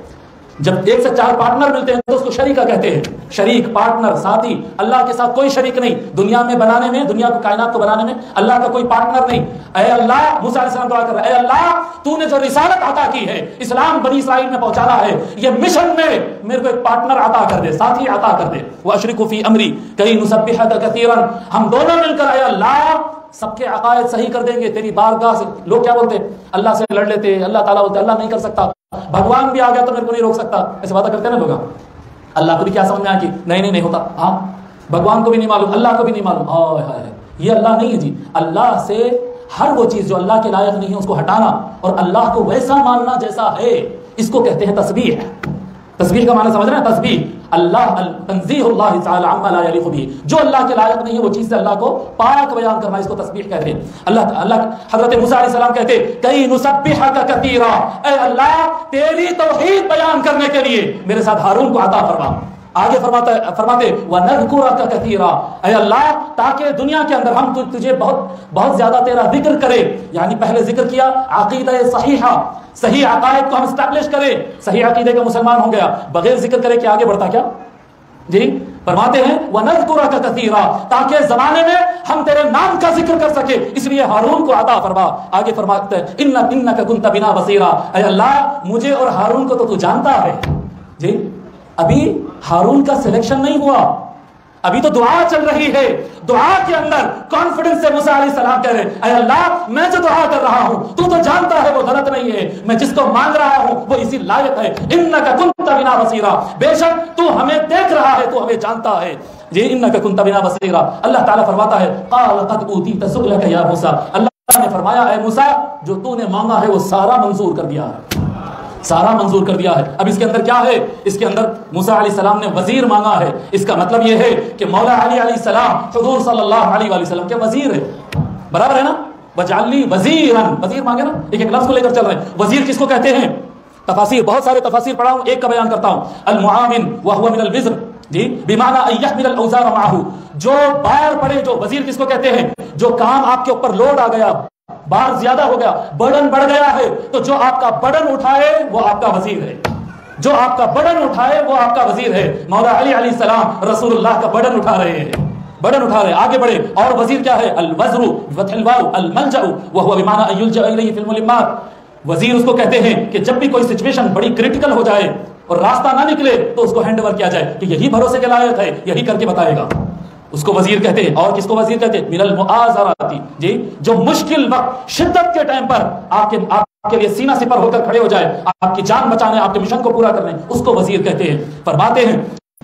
جب 1 سے 4 پارٹنر ملتے ہیں تو اس کو شریکہ کہتے ہیں. شریک، پارٹنر، ساتھی. اللہ کے ساتھ کوئی شریک نہیں. دنیا میں بنانے میں، دنیا کو کائنات کو بنانے میں اللہ کا کوئی پارٹنر نہیں. اے اللہ، موسیٰ علیہ السلام دعا کر رہے ہیں، اے اللہ تو نے جو رسالت عطا کی ہے، اسلام بنی اسرائیل میں پہنچانا ہے، یہ مشن میں میرے کو ایک پارٹنر عطا کر دے، ساتھی عطا کر دے. وَأَشْرِكْهُ فِي أَمْرِي كَيْ نُسَبِّحَكَ كَثِيرًا، ہم دونوں مل کر اے اللہ سب کے عقائد صحیح کر دیں گے تیری بارگاہ سے. لوگ کیا بولتے ہیں؟ اللہ سے لڑ لیتے، اللہ تعالیٰ بولتے اللہ نہیں کر سکتا، بھگوان بھی آ گیا تو میرے کو نہیں روک سکتا. ایسے باتیں کرتے ہیں نا لوگ. اللہ کو بھی کیا سمجھ میں آ کہ نہیں ہوتا. ہاں بھگوان کو بھی نہیں معلوم، اللہ کو بھی نہیں معلوم. یہ اللہ نہیں ہے جی. اللہ سے ہر وہ چیز جو اللہ کے لائق نہیں ہے اس کو ہٹانا اور اللہ کو ویسا ماننا جیسا ہے، اس کو کہتے ہیں تسبیح. تسبیح کا معنی سمجھ رہے ہیں؟ تسبیح اللہ تنزیہ اللہ تعالی عما لا یلیق بہ، جو اللہ کے لائق نہیں ہے وہ چیز سے اللہ کو پاک بیان کرنا، اس کو تسبیح کہتے ہیں. اللہ حضرت موسیٰ علیہ السلام کہتے کئی نسبحک کثیرا، اے اللہ تیری توحید بیان کرنے کے لیے میرے ساتھ ہارون کو عطا فرما. آگے فرماتے وَنَذْكُرَكَ كَثِيرًا، اے اللہ تاکہ دنیا کے اندر ہم تجھے بہت زیادہ تیرا ذکر کرے. یعنی پہلے ذکر کیا عقیدہ صحیحہ، صحیح عقائد کو ہم اسٹیبلش کریں، صحیح عقیدے کا مسلمان ہو گیا. بغیر ذکر کرے کہ آگے بڑھتا کیا جی؟ فرماتے ہیں وَنَذْكُرَكَ كَثِيرًا، تاکہ زمانے میں ہم تیرے نام کا ذکر کر سکے، اس لیے ہارون کو عطا فرما. آگے فرماتے ہیں إِنَّكَ كُنْتَ بِنَا بَصِيرًا، اے اللہ مجھے اور ہارون کو تو جانتا ہے جی. ابھی ہارون کا سلیکشن نہیں ہوا، ابھی تو دعا چل رہی ہے. دعا کے اندر کانفیڈنس سے موسیٰ علیہ السلام کہہ رہے اے اللہ میں جو دعا کر رہا ہوں تو جانتا ہے وہ غلط نہیں ہے، میں جس کو مانگ رہا ہوں وہ اسی لائق ہے. إِنَّكَ كُنْتَ بِنَا بَصِيرًا، بے شک تو ہمیں دیکھ رہا ہے، تو ہمیں جانتا ہے. یہ إِنَّكَ كُنْتَ بِنَا بَصِيرًا. اللہ تعالیٰ فرماتا ہے قَالَ قَدْ أُوتِيتَ سُؤْلَكَ يَا مُوسَىٰ، اللہ نے فرمایا اے موسیٰ جو تو نے مانگا ہے وہ سارا منظور کر دیا ہے، سارا منظور کر دیا ہے. اب اس کے اندر کیا ہے؟ اس کے اندر موسیٰ علیہ السلام نے وزیر مانگا ہے. اس کا مطلب یہ ہے کہ مولا علی علیہ السلام حضور صلی اللہ علیہ وآلہ وسلم کے وزیر ہے. برابر ہے نا؟ وَاجْعَلْ لِي وَزِيرًا، وزیر مانگے نا، ایک لفظ کو لے کر چل رہے ہیں. وزیر کس کو کہتے ہیں؟ تفاسیر، بہت سارے تفاسیر پڑھا ہوں، ایک کا بیان کرتا ہوں. المعاون وهو من الوزر جی بمعنى ان يحمل الاوزار معه، جو بار پڑے، جو وزیر کس کو کہتے ہیں؟ جو کام آپ کے اوپر لوڈ آ گیا، بار زیادہ ہو گیا، برڈن بڑھ گیا ہے، تو جو آپ کا برڈن اٹھائے وہ آپ کا وزیر ہے. جو آپ کا برڈن اٹھائے وہ آپ کا وزیر ہے. مولا علی علیہ السلام رسول اللہ کا برڈن اٹھا رہے ہیں، برڈن اٹھا رہے ہیں. آگے بڑھے. اور وزیر کیا ہے؟ الوزر بفتح الواو الملجأ وهو بمعنى ان يلجأ اليه في الملمات. وزیر اس کو کہتے ہیں کہ جب بھی کوئی سچویشن بڑی کریٹیکل ہو جائے اور راستہ نہ نکلے تو اس کو ہینڈ اوور کیا جائے کہ یہی بھروسے کے لائق ہے، یہی کر کے بتائے گا. اس کو وزیر کہتے ہیں. اور کس کو وزیر کہتے ہیں؟ من المؤازراتی، جی جو مشکل وقت شدت کے ٹائم پر آپ کے لیے سینہ سپر ہو کر کھڑے ہو جائے، آپ کی جان بچانے، آپ کے مشن کو پورا کرنے، اس کو وزیر کہتے ہیں. فرماتے ہیں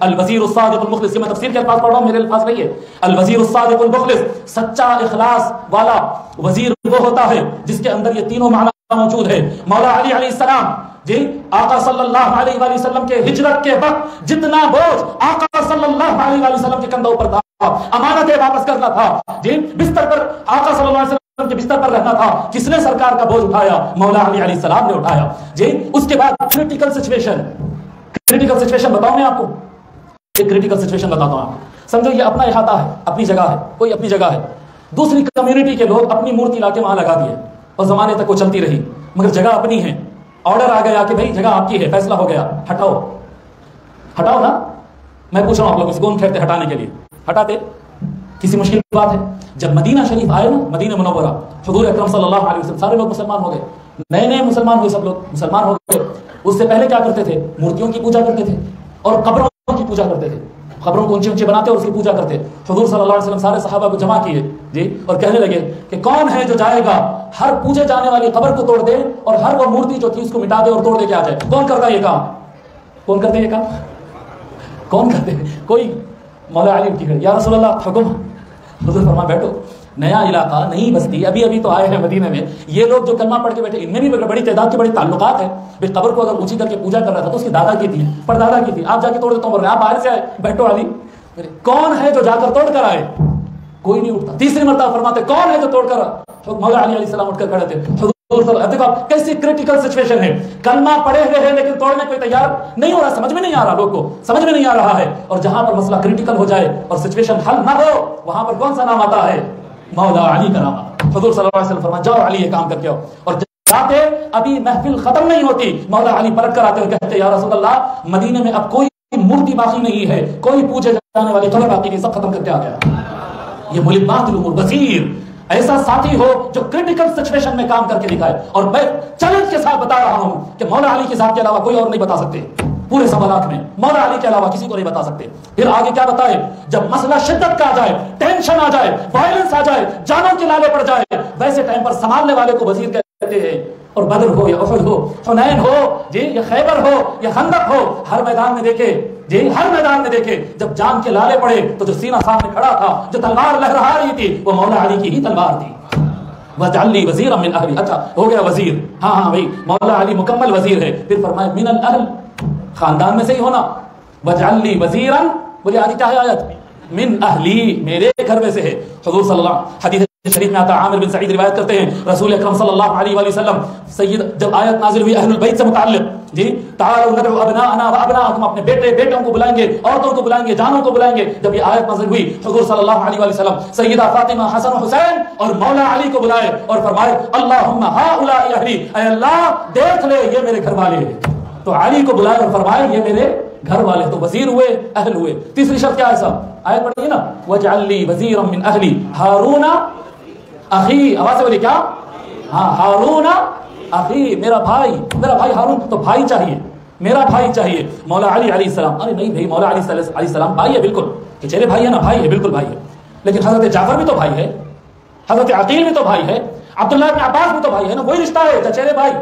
الوزیر الصادق المخلص، یہ میں تفسیر کے الفاظ پڑھ رہا ہوں، میرے الفاظ نہیں ہے. الوزیر الصادق المخلص، سچا اخلاص والا وزیر وہ ہوتا ہے جس کے اندر یہ تینوں معنی موجود ہے. مولا علی علیہ السلام جی آقا صلی اللہ علیہ وآلہ وسلم کے ہجرت کے وقت جتنا بوجھ آقا صلی اللہ علیہ وآلہ وسلم کے کندھوں پر تھا، امانتیں واپس کرنا تھا، جی بستر پر آقا صلی اللہ علیہ وسلم کے بستر پر رہنا تھا، کس نے سرکار کا بوجھ اٹھایا؟ مولا علی علیہ السلام نے اٹھایا. جی اس کے بعد کریٹیکل سچویشن بتاؤں میں آپ کو، ایک کریٹیکل سچویشن بتاتا ہوں آپ کو. سمجھو یہ اپنا احاطہ ہے، اپنی جگہ ہے، کوئی اپنی جگہ ہے، دوسری کمیونٹی کے لوگ اپنی مورتی لا کے وہاں لگا دیے اور زمانے تک وہ چلتی رہی، مگر جگہ اپنی ہے. آرڈر آ گیا کہ بھائی جگہ آپ کی ہے، فیصلہ ہو گیا، ہٹاؤ نا. میں پوچھ رہا ہوں آپ لوگ اس کون کہتے ہٹانے کے لیے؟ ہٹاتے؟ کسی مشکل بات ہے؟ جب مدینہ شریف آئے نا، مدینہ منورہ، حضور اکرم صلی اللہ علیہ وسلم سارے لوگ مسلمان ہو گئے، نئے مسلمان ہوئے، سب لوگ مسلمان ہو گئے. اس سے پہلے کیا کرتے تھے؟ مورتیوں کی پوجا کرتے تھے اور قبروں کی پوجا کرتے تھے. قبروں کو اونچے بناتے اور اس کی پوجا کرتے. حضور صلی اللہ علیہ وسلم سارے صحابہ کو جمع کیے جی اور کہنے لگے کہ کون ہے جو جائے گا ہر پوجے جانے والی قبر کو توڑ دے اور ہر وہ مورتی جو تھی اس کو مٹا دے اور توڑ دے کے آ جائے. کون کرتا یہ کام؟ کون کرتے یہ کام؟ کون کرتے؟ کوئی. مولا علی کی یا رسول اللہ حکم. حضور فرما بیٹھو، نیا علاقہ، نئی بستی، ابھی تو آئے ہیں مدینہ میں، یہ لوگ جو کلمہ پڑھ کے بیٹھے ان میں بھی بڑی تعداد کے بڑے تعلقات ہیں. بھائی قبر کو اگر اونچی کر کے پوجا کر رہا تھا تو اس کی دادا کی تھی، پردادا کی تھی، آپ جا کے توڑ دیتا ہوں، آپ باہر سے آئے، بیٹھو علی. کون ہے جو جا کر توڑ کر آئے؟ کوئی نہیں اٹھتا. تیسری مرتبہ فرماتے کون ہے جو توڑ کر؟ مولا علی علیہ السلام اٹھ کر کھڑے تھے. دیکھو کیسی کریٹیکل سچویشن ہے، کلمہ پڑھے ہوئے ہیں لیکن توڑنے کوئی تیار نہیں ہو رہا، سمجھ میں نہیں آ رہا، لوگ کو سمجھ میں نہیں آ رہا ہے. اور جہاں پر مسئلہ کریٹیکل ہو جائے اور سچویشن حل نہ ہو، وہاں پر کون سا نام آتا ہے؟ مولا علی کا نام. حضور صلی اللہ علیہ وسلم فرمایا جاؤ علی یہ کام کر کے آؤ. اور جاتے ابھی محفل ختم نہیں ہوتی، مولا علی پلٹ کر آتے اور کہتے یا رسول اللہ مدینے میں اب کوئی مورتی باقی نہیں ہے، کوئی پوجے جانے والی قبر باقی نہیں، سب ختم کر کے آ گیا. یہ ملبات الامور وزیر ایسا ساتھی ہو جو کریٹیکل سچویشن میں کام کر کے دکھائے. اور میں چیلنج کے ساتھ بتا رہا ہوں کہ مولا علی کی ذات کے علاوہ کوئی اور نہیں بتا سکتے پورے سوالات میں، مولا علی کے علاوہ کسی کو نہیں بتا سکتے. پھر آگے کیا بتائے؟ جب مسئلہ شدت کا آ جائے، ٹینشن آ جائے، وائلنس آ جائے، جانوں کے لالے پڑ جائے، ویسے ٹائم پر سنبھالنے والے کو وزیر کہتے ہیں. اور بدر ہو یا احد ہو، حنین ہو جی یا خیبر ہو یا خندق ہو، ہر میدان میں دیکھے جی، ہر میدان میں دیکھے جب جان کے لالے پڑے تو جو سینہ سامنے کھڑا تھا، جو تلوار لہرا رہی تھی، وہ مولا علی کی ہی تلوار تھی. وَاجْعَلْ لِي وَزِيرًا مِّنْ أَهْلِي. اچھا ہو گیا وزیر، ہاں بھائی مولا علی مکمل وزیر ہے. پھر فرمائے من الاہل، خاندان میں سے ہی ہونا. وَاجْعَلْ لِي وَزِيرًا، بولے آگے کیا ہے آیت؟ من اہلی، میرے گھر میں سے ہے. حضور صلی اللہ حدیث شریف میں آتا، عامر بن سعید روایت کرتے ہیں رسول اکرم صلی اللہ علیہ وآلہ وسلم سید جب آیت نازل ہوئی اہل البیت سے متعلق جی تعالوا ندعو ابناءنا وابناءکم، اپنے بیٹوں کو بلائیں گے، عورتوں کو بلائیں گے، جانوں کو بلائیں گے. جب یہ آیت نازل ہوئی حضور صلی اللہ علیہ وآلہ وسلم سیدہ فاطمہ، حسن و حسین اور مولا علی کو بلائے اور فرمائے اللہم ہؤلاء اہلی، اے اللہ دیکھ لے یہ میرے گھر والے ہیں. تو علی کو بلائے اور فرمائے یہ میرے گھر والے. تو وزیر ہوئے، اہل ہوئے. تیسری شرط کیا ہے صاحب؟ آیت پڑھیے نا وَاجْعَلْ لِي وَزِيرًا مِّنْ أَهْلِي هَارُونَ أَخِي. آواز سے بولیے کیا؟ ہاں ہارون اخی، میرا بھائی ہارون. تو بھائی چاہیے، میرا بھائی چاہیے. مولا علی علیہ السلام، ارے نہیں بھائی مولا علی علیہ السلام بھائی ہے، بالکل چچیرے بھائی ہے نا، بھائی ہے بالکل بھائی ہے. لیکن حضرت جعفر بھی تو بھائی ہے، حضرت عقیل بھی تو بھائی ہے، عبداللہ بن عباس بھی تو بھائی ہے نا، وہی رشتہ ہے چچیرے بھائی.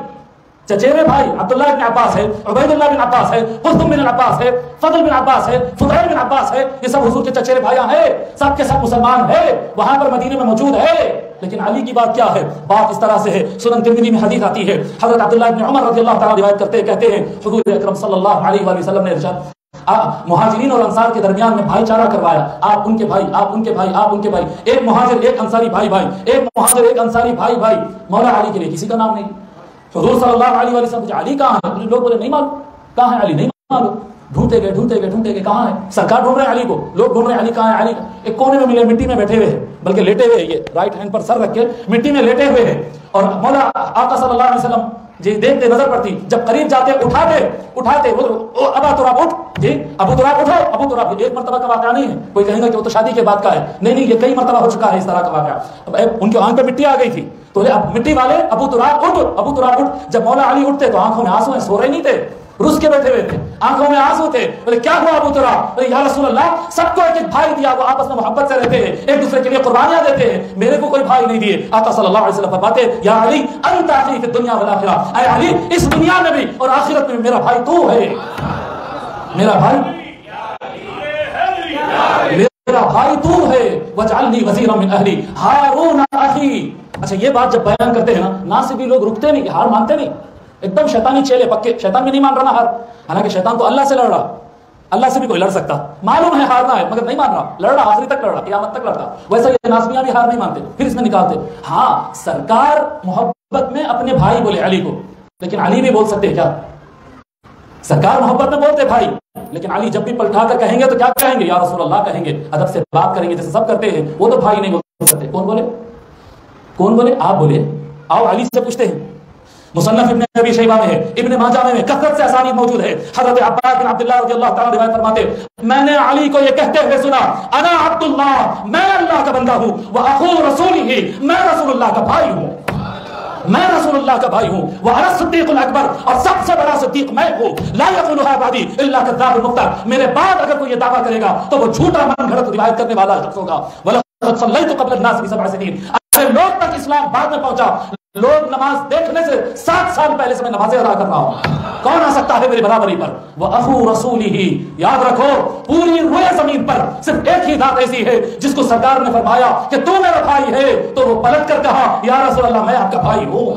عبداللہ بن عباس ہے، عبید اللہ بن عباس ہے، قاسم بن عباس ہے، فضل بن عباس ہے، فضیل بن عباس ہے، یہ سب حضور کے چچیرے بھائیاں ہیں، سب کے سب مسلمان ہیں، وہاں پر مدینے میں موجود ہے. لیکن علی کی بات کیا ہے؟ بات اس طرح سے ہے. سنن ترمذی میں حدیث آتی ہے، حضرت عبداللہ بن عمر رضی اللہ تعالیٰ روایت کرتے کہتے ہیں حضور اکرم صلی اللہ علیہ وآلہ وسلم نے ارشاد مہاجرین اور انصار کے درمیان میں بھائی چارہ کروایا. آپ ان کے بھائی، آپ ان کے بھائی، آپ ان کے بھائی، ایک مہاجر ایک انصاری بھائی، ایک مہاجر ایک انصاری بھائی. مولا علی کے لیے کسی کا نام نہیں. حضور صلی اللہ علیہ وآلہ وسلم علی کہاں ہے؟ لوگ بولے نہیں معلوم کہاں ہے علی، نہیں معلوم. ڈھونڈتے گئے کہاں ہے؟ سرکار ڈھونڈ رہے ہیں علی کو، لوگ ڈھونڈ رہے ہیں علی کہاں ہے. علی ایک کونے میں ملے، مٹی میں بیٹھے ہوئے ہیں، بلکہ لیٹے ہوئے، یہ رائٹ ہینڈ پر سر رکھ کے مٹی میں لیٹے ہوئے ہیں. اور مولا آقا صلی اللہ علیہ وسلم جی دیکھتے نظر پڑتی، جب قریب جاتے اٹھاتے ابا تراب اٹھ جی، ابو تراب اٹھو. ابو تراب ایک مرتبہ کا واقعہ نہیں ہے، کوئی کہیں گا کہ وہ تو شادی کے بعد کا ہے، نہیں یہ کئی مرتبہ ہو چکا ہے اس طرح کا واقعہ. اب ان کے آنکھ پہ مٹی آ گئی تھی تو اب مٹی والے ابو تراب اٹھ. جب مولا علی اٹھتے تو آنکھوں میں آنسو ہیں، سو رہے نہیں تھے. رس کے بیٹھے ہوئے تھے, آنکھوں میں آنسو تھے. بولے کیا ہوا ابو ترا؟ بولے یا رسول اللہ سب کو ایک ایک بھائی دیا, وہ آپس میں محبت سے رہتے ہیں, ایک دوسرے کے لیے قربانیاں دیتے ہیں, میرے کو کوئی بھائی نہیں دیے. آقا صلی اللہ علیہ وسلم فرماتے یا علی انت اخی فی الدنیا والآخرہ, اے علی اس دنیا میں بھی اور آخرت میں میرا بھائی تو ہے, میرا بھائی میرا بھائی تو ہے. وجعلنی وزیرا من اہلی ہارون اخی. اچھا یہ بات جب بیان کرتے ہیں نا سے بھی لوگ رکتے نہیں, ہار مانتے نہیں, ایک دم شیطانی چیلے پکے. شیطان بھی نہیں مان رہا نا ہار, حالانکہ شیطان تو اللہ سے لڑ رہا, اللہ سے بھی کوئی لڑ سکتا, معلوم ہے ہارنا ہے مگر نہیں مان رہا, لڑ رہا, آخری تک لڑ رہا, قیامت تک لڑتا. ویسا یہ ناسمیاں بھی ہار نہیں مانتے, پھر اس میں نکالتے. ہاں سرکار محبت میں اپنے بھائی بولے علی کو, لیکن علی بھی بول سکتے کیا؟ سرکار محبت میں بولتے بھائی, لیکن علی جب بھی پلٹا کر کہیں گے تو کیا کہیں گے؟ یا رسول اللہ کہیں گے, ادب سے بات کریں گے جیسے سب کرتے ہیں. وہ تو بھائی نہیں بول سکتے. کون بولے؟ کون بولے؟ آپ بولے. آؤ علی سے پوچھتے ہیں. مصنف ابن ابی شیبہ میں ہے, ابن ماجہ میں کثرت سے اسانید موجود ہے. حضرت عباس بن عبداللہ رضی اللہ تعالیٰ روایت فرماتے میں نے علی کو یہ کہتے ہوئے سنا انا عبداللہ, میں اللہ کا بندہ ہوں, واخو رسولہ, میں رسول اللہ کا بھائی ہوں, میں رسول اللہ کا بھائی ہوں. وَأَنَا الصِّدِّيقُ الْأَكْبَرُ, اور سب سے بڑا صدیق میں ہوں. لَا يَقُولُهَا بَعْدِي إِلَّا كَذَّابٌ مُفْتَرٍ, میرے بعد اگر کوئی یہ دعویٰ کرے گا تو وہ جھوٹا من گھڑت روایت کرنے والا شخص ہوگا. وَلَقَدْ صَلَّيْتُ قَبْلَ النَّاسِ بِسَبْعِ سِنِينَ, لوگ تک اسلام بعد میں پہنچا, لوگ نماز دیکھنے سے 7 سال پہلے سے میں نمازیں ادا کر رہا ہوں. کون آ سکتا ہے میری برابری پر؟ وَأَخُو رَسُولِهِ, یاد رکھو پوری روئے زمین پر صرف ایک ہی ذات ایسی ہے جس کو سرکار نے فرمایا کہ تو میرا بھائی ہے, تو وہ پلٹ کر کہا یا رسول اللہ میں آپ کا بھائی ہوں.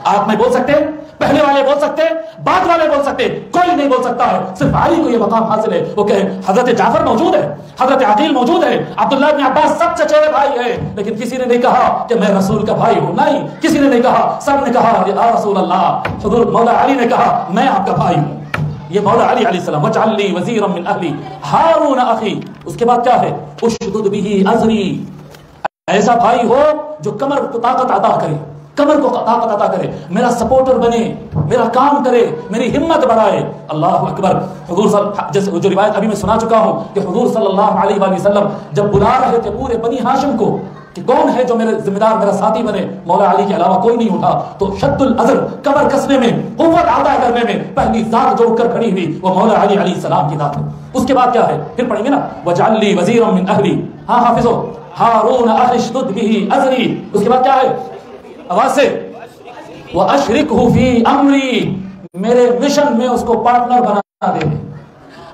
آپ نہیں بول سکتے, پہلے والے بول سکتے, بعد والے بول سکتے, کوئی نہیں بول سکتا ہے, صرف علی کو یہ مقام حاصل ہے. وہ کہے حضرت جعفر موجود ہے, حضرت عقیل موجود ہے, عبداللہ بن عباس سب چچیرے بھائی ہیں, لیکن کسی نے نہیں کہا کہ میں رسول کا بھائی ہوں. نہیں, کسی نے نہیں کہا, سب نے کہا یا رسول اللہ. حضور مولا علی نے کہا میں آپ کا بھائی ہوں. یہ مولا علی علیہ السلام وجعل لی وزیرا من اہلی ہارون اخی. اس کے بعد کیا ہے؟ اشدد به ازری, ایسا بھائی ہو جو کمر کو طاقت عطا کرے, کمر کو طاقت عطا کرے, میرا سپورٹر بنے, میرا کام کرے, میری ہمت بڑھائے. اللہ اکبر. حضور جیسے جو روایت ابھی میں سنا چکا ہوں کہ حضور صلی اللہ علیہ وآلہ وسلم جب بلا رہے تھے پورے بنی ہاشم کو کہ کون ہے جو میرے ذمہ دار, میرا ساتھی بنے, مولا علی کے علاوہ کوئی نہیں اٹھا, تو شد العذر, کمر کسنے میں, قوت عطا کرنے میں پہلی ذات جو اٹھ کر کھڑی ہوئی وہ مولا علی علیہ السلام کی ذات ہے. اس کے بعد کیا ہے؟ پھر پڑھیں گے نا وجعل لی وزیرا من اہلی. ہاں حافظو, ہارون اخی اشدد به ازری. اس کے بعد کیا ہے؟ آواز سے وَأَشْرِكْهُ فِي أَمْرِي, میرے مشن میں اس کو پارٹنر بنا دے.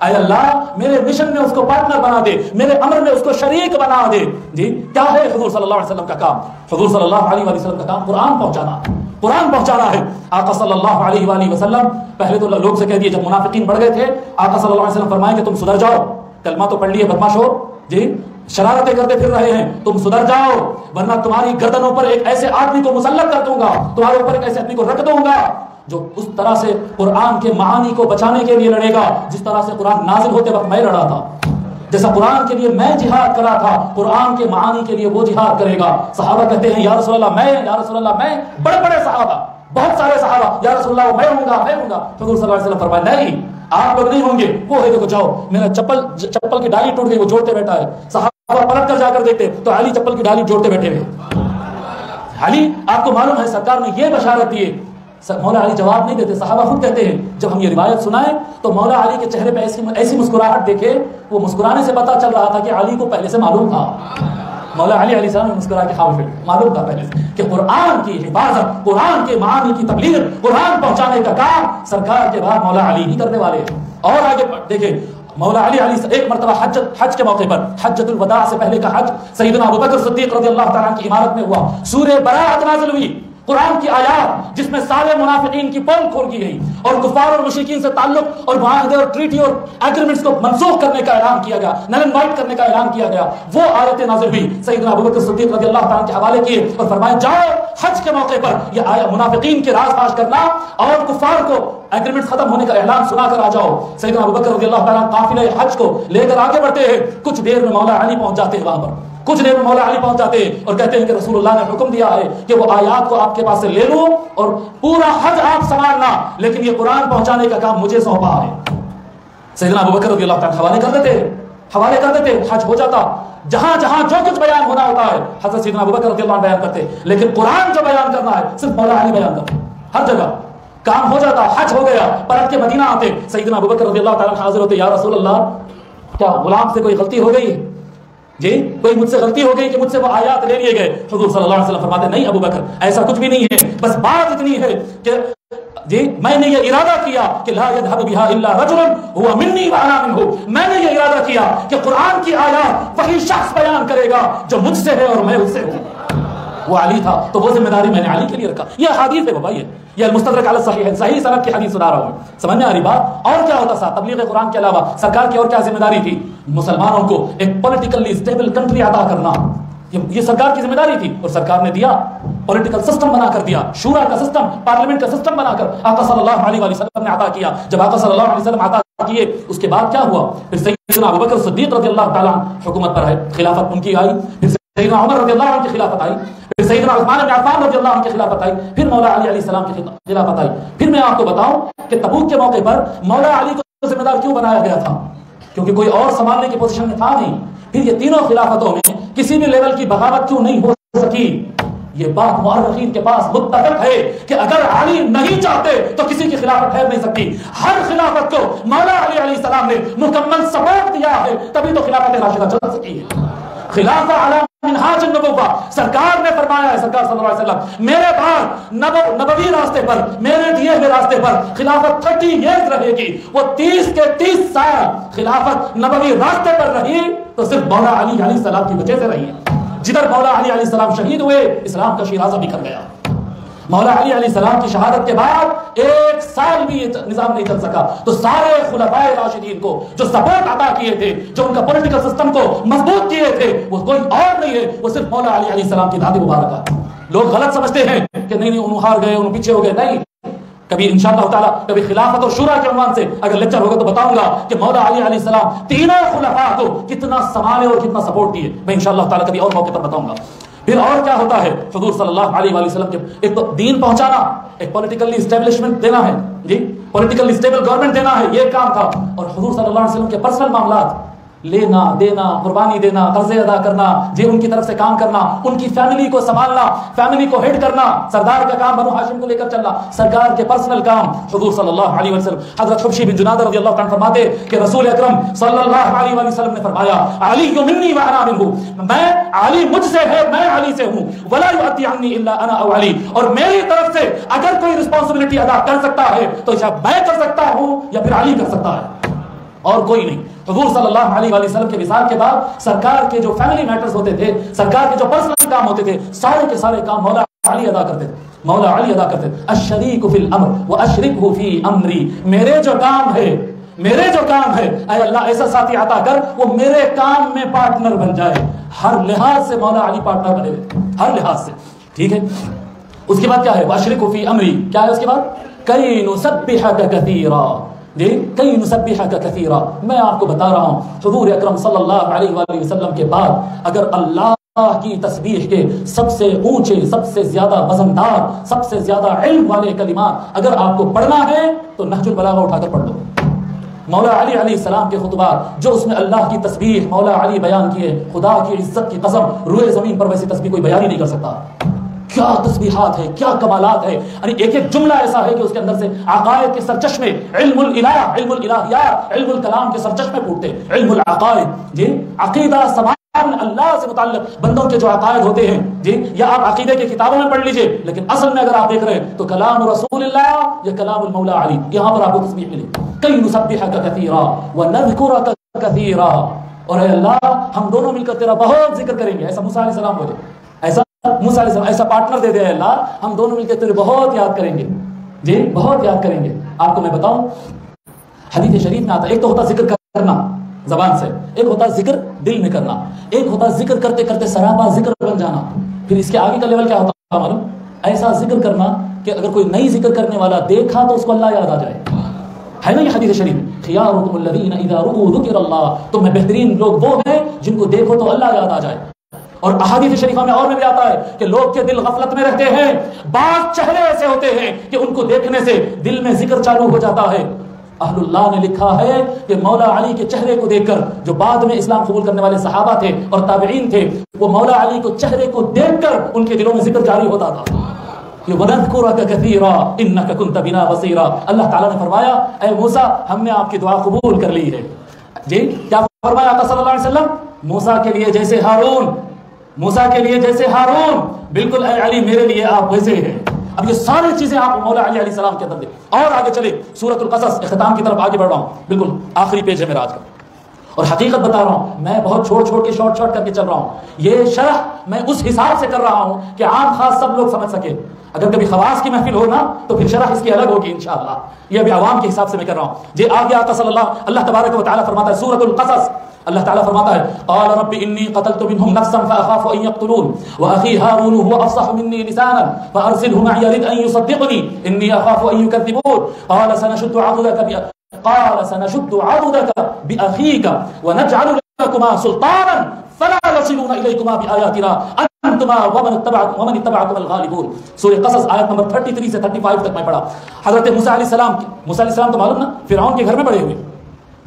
اے اللہ میرے مشن میں اس کو پارٹنر بنا دے, میرے امر میں اس کو شریک بنا دے. جی کیا ہے حضور صلی اللہ علیہ وسلم کا کام؟ حضور صلی اللہ علیہ وسلم کا کام قرآن پہنچانا, قرآن پہنچانا ہے. آقا صلی اللہ علیہ وآلہ وسلم پہلے تو لوگ سے کہہ دیے, جب منافقین بڑھ گئے تھے آقا صلی اللہ علیہ وسلم فرمائیں کہ تم سدھر جاؤ, کلمہ تو پڑھ لیے بدماش ہو, جی شرارتیں کرتے پھر رہے ہیں, تم سدھر جاؤ ورنہ تمہاری گردنوں پر ایک ایسے آدمی کو مسلط کر دوں گا, تمہارے اوپر ایک ایسے آدمی کو رکھ دوں گا جو اس طرح سے قرآن کے معانی کو بچانے کے لیے لڑے گا جس طرح سے قرآن نازل ہوتے وقت میں لڑا تھا. جیسا قرآن کے لیے میں جہاد کرا تھا, قرآن کے معانی کے لیے وہ جہاد کرے گا. صحابہ کہتے ہیں یا رسول اللہ میں, یا رسول اللہ میں, بڑے بڑے صحابہ, بہت سارے صحابہ, یا رسول اللہ میں ہوں گا, میں ہوں گا. حضور صلی اللہ علیہ وسلم فرمایا نہیں آپ لوگ نہیں ہوں گے, وہ ہے دیکھو جاؤ, میرا چپل کی ڈالی ٹوٹ گئی, وہ جوڑتے بیٹھا ہے. صحابہ پلٹ کر جا کر دیکھتے تو علی چپل کی ڈالی جوڑتے بیٹھے ہوئے. علی آپ کو معلوم ہے سرکار نے یہ بشارت دی ہے, مولا علی جواب نہیں دیتے. صحابہ خود کہتے ہیں جب ہم یہ روایت سنائیں تو مولا علی کے چہرے پہ ایسی مسکراہٹ دیکھے, وہ مسکرانے سے پتہ چل رہا تھا کہ علی کو پہلے سے معلوم تھا. مولا علی علیہ السلام نے مسکرا کے خاموش بیٹھے, معلوم تھا پہلے سے کہ قرآن کی حفاظت, قرآن کے معانی کی تبلیغ, قرآن پہنچانے کا کام سرکار کے بعد مولا علی ہی کرنے والے ہیں. اور آگے دیکھیں مولا علی ایک مرتبہ حج کے موقع پر, حجۃ الوداع سے پہلے کا حج سیدنا ابوبکر صدیق رضی اللہ تعالیٰ کی عمارت میں ہوا. سورہ براءۃ نازل ہوئی, قرآن کی آیات جس میں سارے منافقین کی پول کھول کی گئی اور کفار اور مشرکین سے تعلق اور معاہدے اور ٹریٹی اور ایگریمنٹس کو منسوخ کرنے کا اعلان کیا گیا, نل اینڈ وائٹ کرنے کا اعلان کیا گیا. وہ آیتیں نازل ہوئی, سیدنا ابوبکر صدیق رضی اللہ تعالیٰ کے حوالے کیے اور فرمایا جاؤ حج کے موقع پر یہ آیا منافقین کے راز فاش کرنا اور کفار کو ایگریمنٹ ختم ہونے کا اعلان سنا کر آ جاؤ. سیدنا ابوبکر رضی اللہ تعالیٰ قافلہ حج کو لے کر آگے بڑھتے ہیں. کچھ دیر میں مولا علی پہنچ جاتے ہیں وہاں پر, کچھ دیر میں مولا علی پہنچ جاتے ہیں اور کہتے ہیں کہ رسول اللہ نے حکم دیا ہے کہ وہ آیات کو آپ کے پاس سے لے لو اور پورا حج آپ سنبھالنا, لیکن یہ قرآن پہنچانے کا کام مجھے سونپا ہے. سیدنا ابوبکر رضی اللہ تعالیٰ حوالے کر دیتے, حج ہو جاتا. جہاں جہاں جو کچھ بیان ہونا ہوتا ہے حضرت سیدنا ابوبکر رضی اللہ عنہ بیان کرتے, لیکن قرآن جو بیان کرنا ہے صرف مولا علی بیان کرتے. ہر جگہ کام ہو جاتا, حج ہو گیا, پلٹ کے مدینہ آتے, سیدنا ابوبکر رضی اللہ تعالیٰ حاضر ہوتے, یا رسول اللہ کیا غلام سے کوئی غلطی ہو گئی ہے؟ جی کوئی مجھ سے غلطی ہو گئی کہ مجھ سے وہ آیات لے لیے گئے؟ حضور صلی اللہ علیہ وسلم فرماتے نہیں ابو بکر, ایسا کچھ بھی نہیں ہے, بس بات اتنی ہے کہ جی میں نے یہ ارادہ کیا کہ لا يذهب بها الا رجل هو مني وانا منه, میں نے یہ ارادہ کیا کہ قرآن کی آیات وہی شخص بیان کرے گا جو مجھ سے ہے اور میں اس سے ہوں. وہ علی تھا تو وہ ذمہ داری میں نے علی کے لیے رکھا. یہ حدیث ہے بابا, یہ المستدرک علی الصحیح ہے, صحیح سند کی حدیث سنا رہا ہوں. سمجھ میں آ رہی بات؟ اور کیا ہوتا تھا تبلیغ قرآن کے علاوہ سرکار کی اور کیا ذمہ داری تھی؟ مسلمانوں کو ایک پولیٹیکلی اسٹیبل کنٹری عطا کرنا, یہ سرکار کی ذمہ داری تھی, اور سرکار نے دیا. پولیٹیکل سسٹم بنا کر دیا, شورا کا سسٹم, پارلیمنٹ کا سسٹم بنا کر آقا صلی اللہ علیہ وسلم نے عطا کیا. جب آقا صلی اللہ علیہ وسلم عطا کیے اس کے بعد کیا ہوا؟ پھر سیدنا ابوبکر صدیق رضی اللہ تعالیٰ حکومت پر ہے, خلافت ان کی آئی. پھر سیدنا عمر رضی اللہ عنہ کی خلافت آئی. پھر سیدنا عثمان بن عفان رضی اللہ عنہ کی خلافت آئی. پھر مولا علی علیہ السلام کی خلافت آئی. پھر میں آپ کو بتاؤں کہ تبوک کے موقع پر مولا علی کو ذمہ دار کیوں بنایا گیا تھا؟ کیونکہ کوئی اور سنبھالنے کی پوزیشن میں تھا نہیں. پھر یہ تینوں خلافتوں میں کسی بھی لیول کی بغاوت کیوں نہیں ہو سکی؟ یہ بات مورخین کے پاس متفق ہے کہ اگر علی نہیں چاہتے تو کسی کی خلافت ٹھہر نہیں سکتی. ہر خلافت کو مولا علی علیہ السلام نے مکمل سپورٹ دیا ہے, تبھی تو خلافت راشدہ چل سکی ہے. خلافہ علی منہاج النبوہ, سرکار نے فرمایا ہے, سرکار صلی اللہ علیہ وسلم میرے بعد نبوی راستے پر, میرے دیے ہوئے راستے پر خلافت 30 ایئرز رہے گی. وہ 30 کے 30 سال خلافت نبوی راستے پر رہی تو صرف مولا علی علیہ السلام کی وجہ سے رہی. جدھر مولا علی علیہ السلام شہید ہوئے اسلام کا شیرازہ بکھر گیا. مولا علی علیہ السلام کی شہادت کے بعد 1 سال بھی یہ نظام نہیں چل سکا. تو سارے خلفائے راشدین کو جو سپورٹ عطا کیے تھے, جو ان کا پولیٹیکل سسٹم کو مضبوط کیے تھے, وہ کوئی اور نہیں ہے, وہ صرف مولا علی علیہ السلام کی داد مبارکہ. لوگ غلط سمجھتے ہیں کہ نہیں انہوں ہار گئے, انہوں پیچھے ہو گئے. نہیں, کبھی انشاءاللہ تعالیٰ کبھی خلافت اور شورا کے عنوان سے اگر لیکچر ہوگا تو بتاؤں گا کہ مولا علی علیہ السلام تینوں خلفاء کو کتنا سنبھالے اور کتنا سپورٹ دیے. میں انشاءاللہ تعالیٰ کبھی اور موقع پر بتاؤں گا. پھر اور کیا ہوتا ہے؟ حضور صلی اللہ علیہ وسلم کے ایک تو دین پہنچانا, ایک پولیٹیکلی اسٹیبلشمنٹ دینا ہے, جی پولیٹیکلی اسٹیبل گورنمنٹ دینا ہے, یہ کام تھا. اور حضور صلی اللہ علیہ وسلم کے پرسنل معاملات, لینا دینا, قربانی دینا, قرضے ادا کرنا, جی ان کی طرف سے کام کرنا, ان کی فیملی کو سنبھالنا, فیملی کو ہیڈ کرنا, سردار کا کام بنو ہاشم کو لے کر چلنا, سرکار کے پرسنل کام. حضور صلی اللہ علیہ وسلم, حضرت حبشی بن جنادہ رضی اللہ عنہ فرماتے کہ رسول اکرم صلی اللہ علیہ وسلم نے فرمایا علی منی وانا منہ, میں علی مجھ سے ہے, میں علی سے ہوں. ولا یؤتی عنی الا انا او علی, اور میری طرف سے اگر کوئی رسپانسبلٹی ادا کر سکتا ہے تو یا میں کر سکتا ہوں یا پھر علی کر سکتا ہے, اور کوئی نہیں. حضور صلی اللہ علیہ وسلم کے وصال کے بعد سرکار کے جو فیملی میٹرز ہوتے تھے, سرکار کے جو پرسنل کام ہوتے تھے, سارے کے سارے کام مولا علی ادا کرتے تھے. مولا علی ادا کرتے تھے. الشریک فی الامر واشرکہ فی امری, میرے جو کام ہے, میرے جو کام ہے, اے اللہ ایسا ساتھی عطا کر وہ میرے کام میں پارٹنر بن جائے. ہر لحاظ سے مولا علی پارٹنر بنے ہوئے, ہر لحاظ سے. ٹھیک ہے, اس کے بعد کیا ہے؟ واشرکہ فی امری, کیا ہے اس کے بعد؟ کی نسبحک کثیرا, جی کئی نسبحک کثیرا. میں آپ کو بتا رہا ہوں حضور اکرم صلی اللہ علیہ وآلہ وسلم کے بعد اگر اللہ کی تسبیح کے سب سے اونچے, سب سے زیادہ وزندار, سب سے زیادہ علم والے کلمات اگر آپ کو پڑھنا ہے تو نہج البلاغہ اٹھا کر پڑھ دو. مولا علی علیہ السلام کے خطبات جو اس میں اللہ کی تسبیح مولا علی بیان کیے, خدا کی عزت کی قسم روئے زمین پر ویسی تسبیح کوئی بیان ہی نہیں کر سکتا. کیا تسبیحات ہے, کیا کمالات ہے. یعنی ایک ایک جملہ ایسا ہے کہ اس کے اندر سے عقائد کے سرچشمے, علم الالہ, علم الالہیات, علم الکلام کے سرچشمے پھوٹتے. علم العقائد, جی عقیدہ سماج اللہ سے متعلق بندوں کے جو عقائد ہوتے ہیں, جی یا آپ عقیدے کی کتابوں میں پڑھ لیجئے, لیکن اصل میں اگر آپ دیکھ رہے ہیں تو کلام رسول اللہ یا کلام المولا علی, یہاں پر آپ کو تسبیح ملے. کئی نسبحک کثیرا ونذکرک کثیرا, اور اے اللہ ہم دونوں مل کر تیرا بہت ذکر کریں گے. ایسا موسیٰ علیہ السلام بولے, ایسا موسیٰ علیہ السلام ایسا پارٹنر دے دے اللہ, ہم دونوں مل کے تیرے بہت یاد کریں گے, جی بہت یاد کریں گے. آپ کو میں بتاؤں حدیث شریف میں آتا ہے, ایک تو ہوتا ذکر کرنا زبان سے, ایک ہوتا ذکر دل میں کرنا, ایک ہوتا ذکر کرتے کرتے سراپا ذکر بن جانا. پھر اس کے آگے کا لیول کیا ہوتا ہے معلوم؟ ایسا ذکر کرنا کہ اگر کوئی نئی ذکر کرنے والا دیکھا تو اس کو اللہ یاد آ جائے. ہے نا یہ حدیث شریف, خیارکم الذین اذا رؤوا ذکر اللہ, تم میں بہترین لوگ وہ ہیں جن کو دیکھو تو اللہ یاد آ جائے. اور احادیث شریفہ میں اور میں بھی آتا ہے کہ لوگ کے دل غفلت میں رہتے ہیں, بعض چہرے ایسے ہوتے ہیں کہ ان کو دیکھنے سے دل میں ذکر چالو ہو جاتا ہے. اہل اللہ نے لکھا ہے کہ مولا علی کے چہرے کو دیکھ کر, جو بعد میں اسلام قبول کرنے والے صحابہ تھے اور تابعین تھے, وہ مولا علی کو چہرے کو دیکھ کر ان کے دلوں میں ذکر جاری ہوتا تھا. وَنَذْكُرَكَ كَثِيرًا إِنَّكَ كُنْتَ بِنَا بَصِيرًا. اللہ تعالیٰ نے فرمایا اے موسیٰ ہم نے آپ کی دعا قبول کر لی ہے. جی کیا فرمایا آقا صلی اللہ علیہ وسلم؟ موسیٰ کے لیے جیسے ہارون، موسیٰ کے لیے جیسے ہارون، بالکل اے علی میرے لیے آپ ویسے ہیں. اب یہ ساری چیزیں آپ مولا علی علیہ السلام کے اندر دیں. اور آگے چلے سورۃ القصص، اختتام کی طرف آگے بڑھ رہا ہوں، بالکل آخری پیج ہے میرا آج کا. اور حقیقت بتا رہا ہوں، میں بہت چھوڑ کے شارٹ کر کے چل رہا ہوں. یہ شرح میں اس حساب سے کر رہا ہوں کہ عام خاص سب لوگ سمجھ سکے. اگر کبھی خواص کی محفل ہونا تو پھر شرح اس کی الگ ہوگی انشاءاللہ. یہ ابھی عوام کے حساب سے میں کر رہا ہوں. جی آگے آقا صلی اللہ تبارک و تعالیٰ فرماتا ہے سورۃ القصص، اللہ تعالیٰ فرماتا ہے قال رب انی قتلت منهم نفسا فاخاف ان يقتلون واخي هارون هو افصح مني لسانا فارسله معي يرد ان يصدقني اني اخاف ان يكذبون قال سنشد عضدك باخيك ونجعل لكما سلطانا فلا يصلون اليكما باياتنا انتما ومن اتبعكم الغالبون. سورہ قصص آیت نمبر 33 سے 35 تک میں پڑھا. حضرت موسیٰ علیہ السلام تو معلوم نا فرعون کے گھر میں بڑے ہوئے،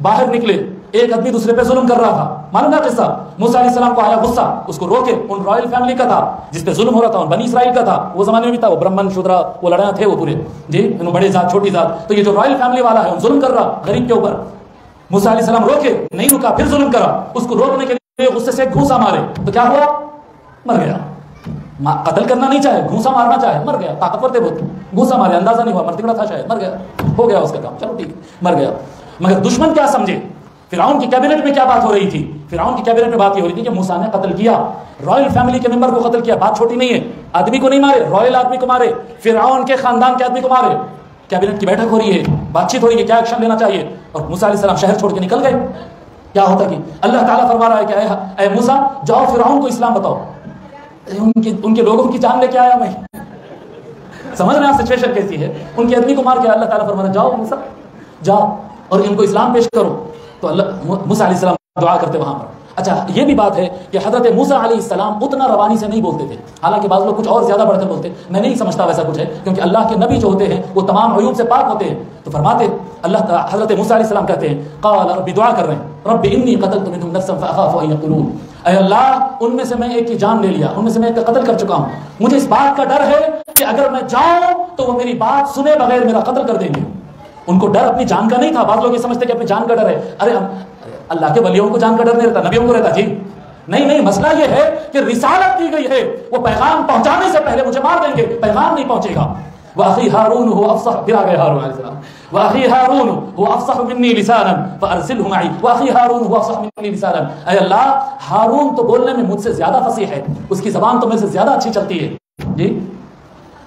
باہر نکلے ایک آدمی دوسرے پہ ظلم کر رہا تھا، معلوم نا قصہ. موسیٰ علیہ السلام کو آیا غصہ، اس کو روکے. ان رائل فیملی کا تھا جس پہ ظلم ہو رہا تھا، ان بنی اسرائیل کا تھا. وہ زمانے میں بھی تھا، وہ برہمن شودرا وہ لڑیاں تھے وہ پورے. جی بڑے ذات چھوٹی ذات. تو یہ جو رائل فیملی والا ہے وہ ظلم کر رہا غریب کے اوپر. موسیٰ علیہ السلام روکے، نہیں رکا، پھر ظلم کرا. اس کو روکنے کے لیے غصے سے گھونسا مارے تو کیا ہوا؟ مر گیا. قتل کرنا نہیں چاہے، گھونسا مارنا چاہے، مر گیا. طاقتور تھے بہت، گھونسا مارے، اندازہ نہیں ہوا، مرتبہ تھا شاید، مر گیا. ہو گیا اس کا کام، چلو ٹھیک مر گیا. مگر دشمن کیا سمجھے؟ فرعون کی کیبنٹ میں کیا بات ہو رہی تھی؟ فرعون کی کیبنٹ میں بات یہ ہو رہی تھی کہ موسیٰ نے قتل کیا، رائل فیملی کے ممبر کو قتل کیا. بات چھوٹی نہیں ہے، آدمی کو نہیں مارے، رائل آدمی کو مارے، فرعون کے خاندان کے آدمی کو مارے. کیبنٹ کی بیٹھک ہو رہی ہے، بات چیت ہو رہی ہے کیا ایکشن لینا چاہیے. اور موسیٰ علیہ السلام شہر چھوڑ کے نکل گئے. کیا ہوتا کہ اللہ تعالیٰ فرما رہا ہے کہ اے موسیٰ جاؤ فرعون کو اسلام بتاؤ. ان کے لوگوں کی جان لے کے آیا میں. سمجھ رہے ہیں سچویشن کیسی ہے؟ ان کے آدمی کو مار کے اللہ تعالیٰ فرما رہا ہے جاؤ موسیٰ جاؤ اور ان کو اسلام پیش کرو. تو اللہ موسیٰ علیہ السلام دعا کرتے وہاں پر. اچھا یہ بھی بات ہے کہ حضرت موسیٰ علیہ السلام اتنا روانی سے نہیں بولتے تھے، حالانکہ بعض لوگ کچھ اور زیادہ بڑھ کر بولتے. میں نہیں سمجھتا ویسا کچھ ہے، کیونکہ اللہ کے نبی جو ہوتے ہیں وہ تمام عیوب سے پاک ہوتے ہیں. تو فرماتے حضرت موسیٰ علیہ السلام کہتے ہیں قال رب، دعا کر رہے ہیں رب انی قتلت منهم نفسا فاخاف ان يقتلون. اے اللہ ان میں سے میں ایک کی جان لے لیا، ان میں سے میں ایک کا قتل کر چکا ہوں. مجھے اس بات کا ڈر ہے کہ اگر میں جاؤں تو وہ میری بات سنے بغیر میرا قتل کر دیں گے. ان کو ڈر اپنی جان کا نہیں تھا. بعض لوگ یہ سمجھتے کہ اپنی جان کا ڈر ہے. ارے اللہ کے ولیوں کو جان کا ڈر نہیں رہتا، نبیوں کو رہتا. جی نہیں، مسئلہ یہ ہے کہ رسالت دی گئی ہے، وہ پیغام پہنچانے سے پہلے مجھے مار دیں گے، پیغام نہیں پہنچے گا. وَأَخِي هَارُونُ هُوَ أَفْصَحُ، پھر آگئے ہارون علیہ السلام. وَأَخِي هَارُونُ هُوَ أَفْصَحُ مِنِّي لِسَانًا فَأَرْسِلْهُ مَعِي وَأَخِي هَارُونُ هُوَ أَفْصَحُ مِنِّي لِسَانًا. اے اللہ ہارون تو بولنے میں مجھ سے زیادہ فصیح ہے، اس کی زبان تو مجھ سے زیادہ اچھی چلتی ہے. جی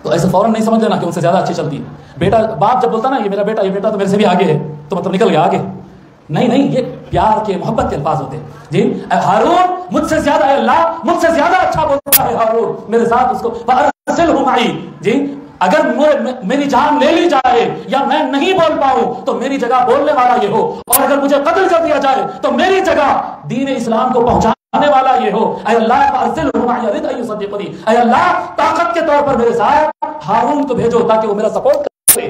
تو ایسے فوراً نہیں سمجھ لینا کہ ان سے زیادہ اچھی چلتی ہے. بیٹا باپ جب بولتا نا یہ میرا بیٹا تو میرے سے بھی آگے ہے تو مطلب نکل گیا آگے. نہیں یہ پیار کے محبت کے الفاظ ہوتے ہیں. جی ہارون مجھ سے زیادہ، اللہ مجھ سے زیادہ اچھا بولتا ہے ہارون، میرے ساتھ اس کو فارسلہ معی. جی اگر میری جان لے لی جائے یا میں نہیں بول پاؤں تو میری جگہ بولنے والا یہ ہو، اور اگر مجھے قتل کر دیا جائے تو میری جگہ دین اسلام کو پہنچانے والا یہ ہو. اے اللہ فارسلہ معی يرد ان يصدقني. اے اللہ طاقت کے طور پر میرے ساتھ ہارون کو بھیجو تاکہ وہ میرا سپورٹ کرے،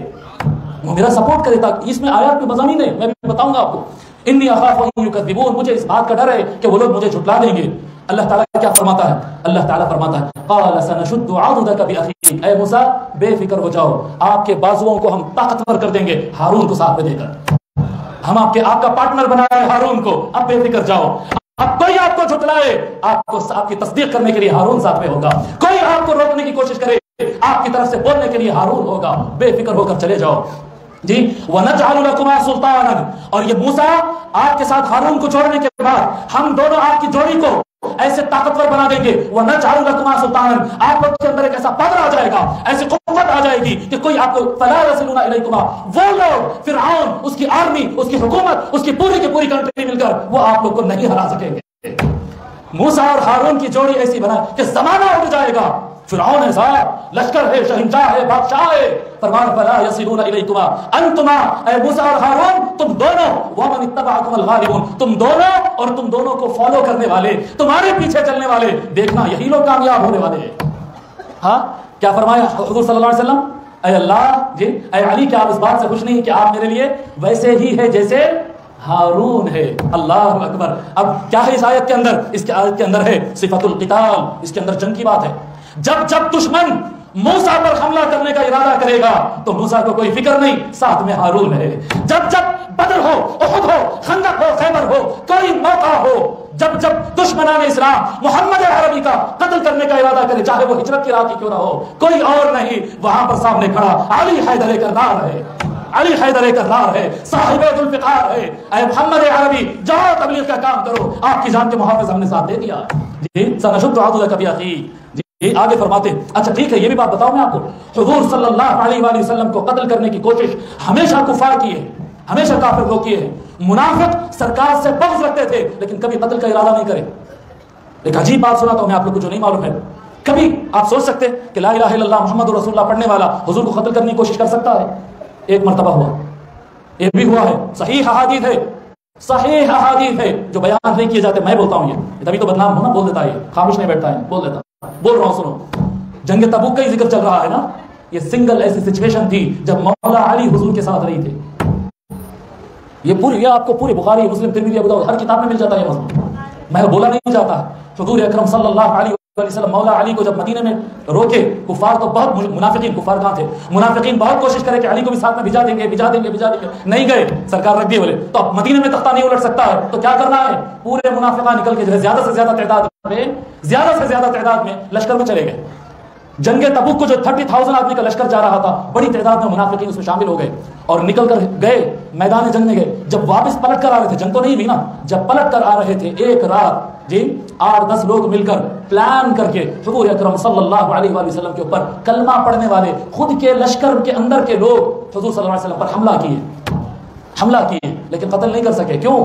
وہ میرا سپورٹ کرے. تاکہ اس میں آیات میں مضامین ہے، میں بھی بتاؤں گا آپ کو. انی اخاف ان یکذبون، مجھے اس بات کا ڈر ہے کہ وہ لوگ مجھے جھٹلا دیں گے. اللہ تعالیٰ کیا فرماتا ہے؟ اللہ تعالیٰ فرماتا ہے قال سنشد عضدك باخيك. اے موسیٰ بے فکر ہو جاؤ، آپ کے بازوؤں کو ہم طاقتور کر دیں گے ہارون کو ساتھ میں دے کر. ہم آپ کا پارٹنر بنا رہے ہیں ہارون کو. اب بے فکر جاؤ. اب کوئی آپ کو جھٹلائے آپ کی تصدیق کرنے کے لیے ہارون ساتھ میں ہوگا. کوئی آپ کو روکنے کی کوشش کرے آپ کی طرف سے بولنے کے لیے ہارون ہوگا. بے فکر ہو کر چلے جاؤ. جی وَنَجْعَلُ لَكُمَا سُلْطَانًا. اور یہ موسیٰ آپ کے ساتھ ہارون کو چھوڑنے کے بعد ہم دونوں آپ کی جوڑی کو ایسے طاقتور بنا دیں گے. وَنَجْعَلُ لَكُمَا سُلْطَانًا. آپ لوگ کے اندر ایک ایسا پدر آ جائے گا، ایسی قوت آ جائے گی کہ کوئی آپ کو فَلَا يَصِلُونَ إِلَيْكُمَا. وہ لوگ فرعون، اس کی آرمی، اس کی حکومت، اس کی پوری کنٹری مل کر وہ آپ لوگ کو نہیں ہرا سکیں گے. موسیٰ اور ہارون کی جوڑی ایسی بنا کہ زمانہ اٹھ جائے گا. فرعون ہے صاحب، لشکر ہے، شہنشاہ ہے، بادشاہ ہے. فرمان فلا يصلون الیکما انتما. اے موسیٰ اور ہارون تم دونوں، ومن اتبعکم الغالبون، تم دونوں اور تم دونوں کو فالو کرنے والے، تمہارے پیچھے چلنے والے، دیکھنا یہی لوگ کامیاب ہونے والے ہیں. ہاں کیا فرمایا حضور صلی اللہ علیہ وسلم؟ اے اللہ جی اے علی کیا آپ اس بات سے خوش نہیں کہ آپ میرے لیے ویسے ہی ہے جیسے ہارون ہے. اللہ اکبر. اب کیا ہے اس آیت کے اندر؟ اس کے آیت کے اندر ہے صفت القتال، اس کے اندر جنگ کی بات ہے. جب دشمن موسیٰ پر حملہ کرنے کا ارادہ کرے گا تو موسیٰ کو کوئی فکر نہیں، ساتھ میں ہارون ہے۔ جب جب بدر ہو، احد ہو، خندق ہو، خیبر ہو، کوئی موقع ہو، جب جب دشمنان اسلام محمد عربی کا قتل کرنے کا ارادہ کرے، چاہے وہ ہجرت کی راہ کی کیوں نہ ہو، کوئی اور نہیں، وہاں پر سامنے کھڑا علی حیدر کرار ہے، علی حیدر کرار ہے، صاحب ذوالفقار ہے۔ اے محمد عربی جاؤ تبلیغ کا کام کرو، آپ کی جان کے محافظ ہم نے ساتھ دے دیا۔ جی سنشد عضدک بأخی، جی آگے فرماتے اچھا ٹھیک ہے، یہ بھی بات بتاؤں میں آپ کو، حضور صلی اللہ علیہ وآلہ وسلم کو قتل کرنے کی کوشش ہمیشہ کفار کی ہے، ہمیشہ کافر لوگ کیے ہیں۔ منافق سرکار سے بغض رکھتے تھے لیکن کبھی قتل کا ارادہ نہیں کرے۔ ایک عجیب بات سنا تو میں آپ لوگ کو جو نہیں معلوم ہے، کبھی آپ سوچ سکتے کہ لا الہ الا اللہ محمد رسول اللہ پڑھنے والا حضور کو قتل کرنے کی کوشش کر سکتا ہے؟ ایک مرتبہ ہوا، یہ بھی ہوا ہے، صحیح احادیث ہے، صحیح احادیث ہے جو بیان نہیں کیے جاتے، میں بولتا ہوں یہ تبھی تو بدنام ہونا، بول دیتا ہے، خاموش نہیں بیٹھتا ہے، بول دیتا، بول رہا ہوں سنو۔ جنگ تبوک کا ہی ذکر چل رہا ہے نا، یہ سنگل ایسی سچویشن تھی جب مولا علی حضور کے ساتھ رہی تھے۔ یہ پوری، یہ آپ کو پورے بخاری، مسلم، ترمذی، ابو داؤد ہر کتاب میں مل جاتا ہے یہ مضمون، میں بولا نہیں جاتا۔ حضور اکرم صلی اللہ علیہ وسلم مولا علی کو جب مدینے میں روکے، کفار تو بہت، منافقین، کفار کہاں تھے، منافقین بہت کوشش کرے کہ علی کو بھی ساتھ میں بھجا دیں گے، بھجا دیں گے، بھجا دیں گے، نہیں گئے، سرکار رکھ دیے، بولے تو اب مدینے میں تختہ نہیں الٹ سکتا ہے تو کیا کرنا ہے، پورے منافقہ نکل کے جو ہے زیادہ سے زیادہ تعداد میں لشکر میں چلے گئے۔ جنگ تبوک کو جو 30,000 آدمی کا لشکر جا رہا تھا، بڑی تعداد میں منافقین اس میں شامل ہو گئے اور نکل کر گئے میدان جنگ میں گئے۔ جب واپس پلٹ کر آ رہے تھے، جنگ تو نہیں ہوئی نا، جب پلٹ کر آ رہے تھے ایک رات جی 8-10 لوگ مل کر پلان کر کے حضور اکرم صلی اللہ علیہ وآلہ وسلم کے اوپر کلمہ پڑھنے والے خود کے لشکر کے اندر کے لوگ حضور صلی اللہ علیہ وسلم پر حملہ کیے لیکن قتل نہیں کر سکے۔ کیوں؟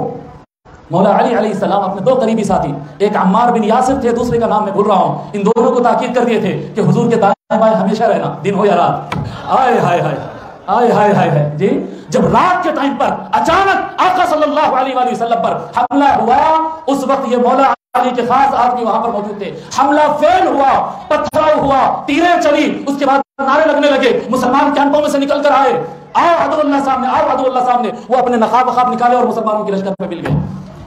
مولا علی علیہ السلام اپنے دو قریبی ساتھی، ایک عمار بن یاسر تھے، دوسرے کا نام میں بھول رہا ہوں، ان دونوں کو تاکید کر دیے تھے کہ حضور کے دائیں بائیں ہمیشہ رہنا، دن ہو یا رات۔ آئے ہائے ہائے آئے ہائے ہائے جی جب رات کے ٹائم پر اچانک آقا صلی اللہ علیہ وآلہ وسلم پر حملہ ہوا، اس وقت یہ مولا علی کے خاص آدمی وہاں پر موجود تھے، حملہ فیل ہوا، پتھراؤ ہوا، تیریں چلی، اس کے بعد نعرے لگنے لگے، مسلمان کیمپوں میں سے نکل کر آئے، آؤ عدو اللہ سامنے، آؤ عدو اللہ سامنے، وہ اپنے نقاب وقاب نکالے اور مسلمانوں کے لشکر میں مل گئے۔